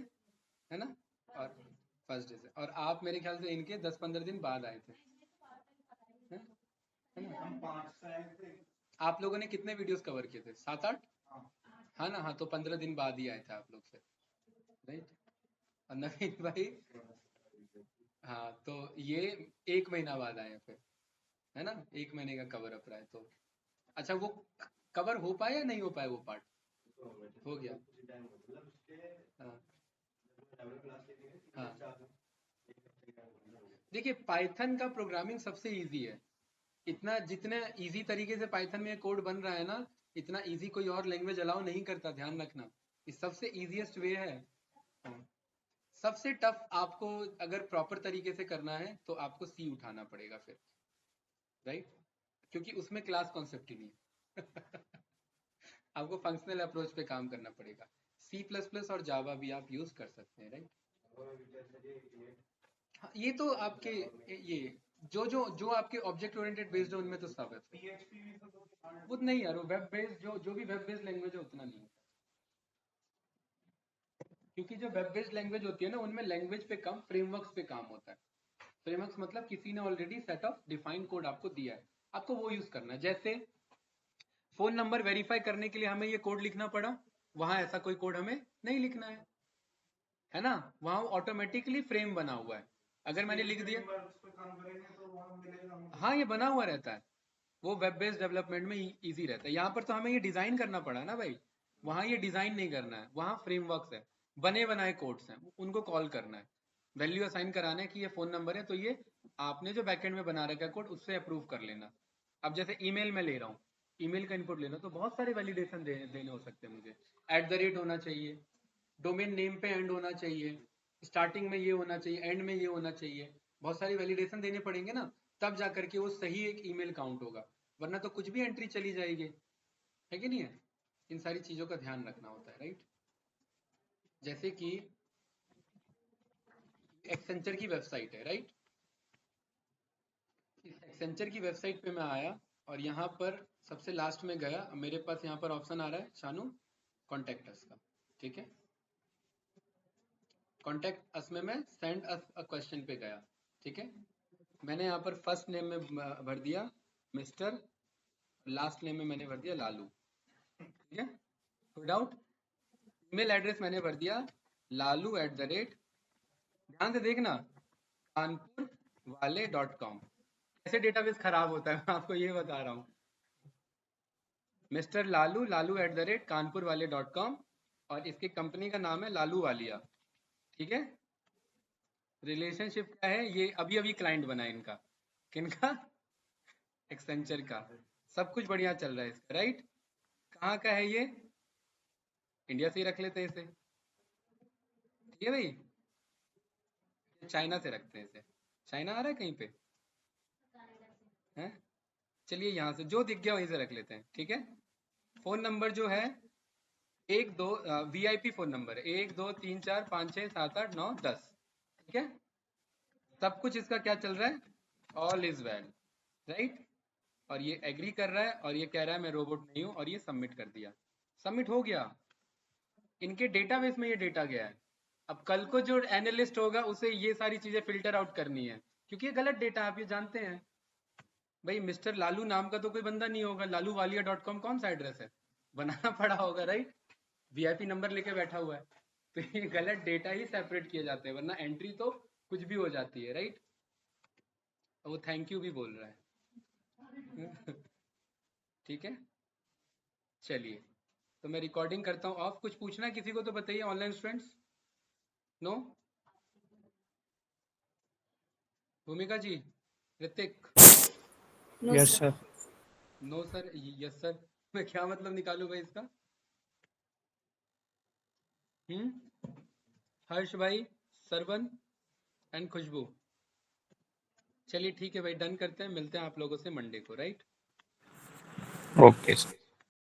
है ना? और फर्स्ट डे से, और आप मेरे ख्याल से इनके 10-15 दिन बाद आए थे, है है ना? आप लोगों ने कितने वीडियोस कवर किए थे, 7-8? हाँ ना, हाँ तो 15 दिन बाद ही आए थे आप लोग फिर, राइट। और नवीन भाई, हाँ तो ये 1 महीना बाद आए हैं फिर, है ना, 1 महीने का कवर अप रहा है तो। अच्छा वो कवर हो पाया या नहीं हो पाया वो पार्ट? हो गया, हाँ हाँ। देखिए पाइथन का प्रोग्रामिंग सबसे इजी है, इतना जितने इजी तरीके से पाइथन में कोड बन रहा है ना, इतना इजी कोई और लैंग्वेज अलाउ नहीं करता, ध्यान रखना। ये सबसे इजीएस्ट वे है। हाँ। सबसे टफ आपको अगर प्रॉपर तरीके से करना है तो आपको सी उठाना पड़ेगा फिर, राइट, क्योंकि उसमें क्लास कॉन्सेप्ट ही नहीं है। आपको फंक्शनल अप्रोच पे काम करना पड़ेगा। सी प्लस प्लस और जावा भी आप यूज कर सकते हैं, राइट। हाँ, ये तो आपके ये जो आपके ऑब्जेक्ट ओरिएंटेड बेस्ड है उनमें तो सब है फिर। वो नहीं यार, वो वेब बेस्ड जो भी वेब बेस्ड लैंग्वेज है उतना नहीं, क्योंकि जो वेब बेस्ड लैंग्वेज होती है ना उनमें लैंग्वेज पे कम फ्रेमवर्क्स पे काम होता है। फ्रेमवर्क्स मतलब किसी ने already set of defined code आपको दिया है, आपको वो यूज करना है। जैसे फोन नंबर वेरीफाई करने के लिए हमें ये कोड लिखना पड़ा, वहां ऐसा कोई कोड हमें नहीं लिखना है ना, वहां ऑटोमेटिकली फ्रेम बना हुआ है। अगर मैंने लिख दिया, हाँ ये बना हुआ रहता है, वो वेब बेस्ड डेवलपमेंट में इजी रहता है। यहाँ पर तो हमें ये डिजाइन करना पड़ा ना भाई, वहां ये डिजाइन नहीं करना है, वहां फ्रेमवर्क्स है, बने बनाए कोड्स हैं, उनको कॉल करना है, वैल्यू असाइन कराना है कि ये फोन नंबर है, तो ये आपने जो बैकएंड में बना रखा है कोड उससे अप्रूव कर लेना। अब जैसे ईमेल में ले रहा हूँ, ईमेल का इनपुट लेना, तो बहुत सारे वैलिडेशन देने हो सकते हैं मुझे। @ होना चाहिए, डोमेन नेम पे एंड होना चाहिए, स्टार्टिंग में ये होना चाहिए, एंड में ये होना चाहिए, बहुत सारी वैलिडेशन देने पड़ेंगे ना, तब जा करके वो सही एक ईमेल काउंट होगा, वरना तो कुछ भी एंट्री चली जाएगी, है कि नहीं है? इन सारी चीजों का ध्यान रखना होता है, राइट। जैसे कि एक्सेंचर की वेबसाइट है, राइट, इस एक्सेंचर की वेबसाइट पे मैं आया और यहाँ पर सबसे लास्ट में गया, मेरे पास यहाँ पर ऑप्शन आ रहा है शानू कॉन्टेक्ट अस का, ठीक है। कॉन्टेक्ट अस में मैं सेंड अस अ क्वेश्चन पे गया, ठीक है। मैंने यहाँ पर फर्स्ट नेम में भर दिया मिस्टर, लास्ट नेम में मैंने भर दिया लालू, ठीक है। नो डाउट, ईमेल एड्रेस मैंने भर दिया lalu@, ध्यान से देखना, कानपुर वाले .com। कैसे डेटाबेस खराब होता है मैं आपको ये बता रहा हूँ। मिस्टर लालू कानपुर वाले .com, और इसकी कंपनी का नाम है लालू वालिया, ठीक है। रिलेशनशिप क्या है, ये अभी अभी क्लाइंट बना है इनका, किनका? एक्सेंचर का। सब कुछ बढ़िया चल रहा है इसका, राइट। कहाँ का है ये? इंडिया से ही रख लेते हैं इसे, ठीक है भाई। चाइना से रखते हैं इसे, चाइना आ रहा है कहीं पे, हैं? चलिए यहाँ से जो दिख गया वहीं से रख लेते हैं, ठीक है। फोन नंबर जो है 1 2 VIP फोन नंबर है, 1 2 3 4 5 6 7 8 9 10, ठीक है। सब कुछ इसका क्या चल रहा है, ऑल इज वेल, राइट। और ये एग्री कर रहा है और ये कह रहा है मैं रोबोट नहीं हूँ, और ये सबमिट कर दिया। सबमिट हो गया, इनके डेटाबेस में ये डेटा गया है। अब कल को जो एनालिस्ट होगा उसे ये सारी चीजें फिल्टर आउट करनी है, क्योंकि ये गलत डेटा आप ये जानते हैं। भाई मिस्टर लालू नाम का तो कोई बंदा नहीं होगा, laluwalia.com कौन सा एड्रेस है, बनाना पड़ा होगा, राइट? वीआईपी नंबर लेके बैठा हुआ है, तो ये गलत डेटा ही सेपरेट किए जाते हैं, वरना एंट्री तो कुछ भी हो जाती है, राइट? वो थैंक यू भी बोल रहा है। ठीक है, चलिए तो मैं रिकॉर्डिंग करता हूँ ऑफ। कुछ पूछना है किसी को तो बताइए, online students. No? Bhumika ji, Hrithik? No yes sir. Sir. No sir, yes sir. मैं क्या मतलब निकालूं भाई इसका? हर्ष भाई, सरवन एंड खुशबू। चलिए ठीक है भाई, डन करते हैं, मिलते हैं आप लोगों से मंडे को, राइट? Okay sir.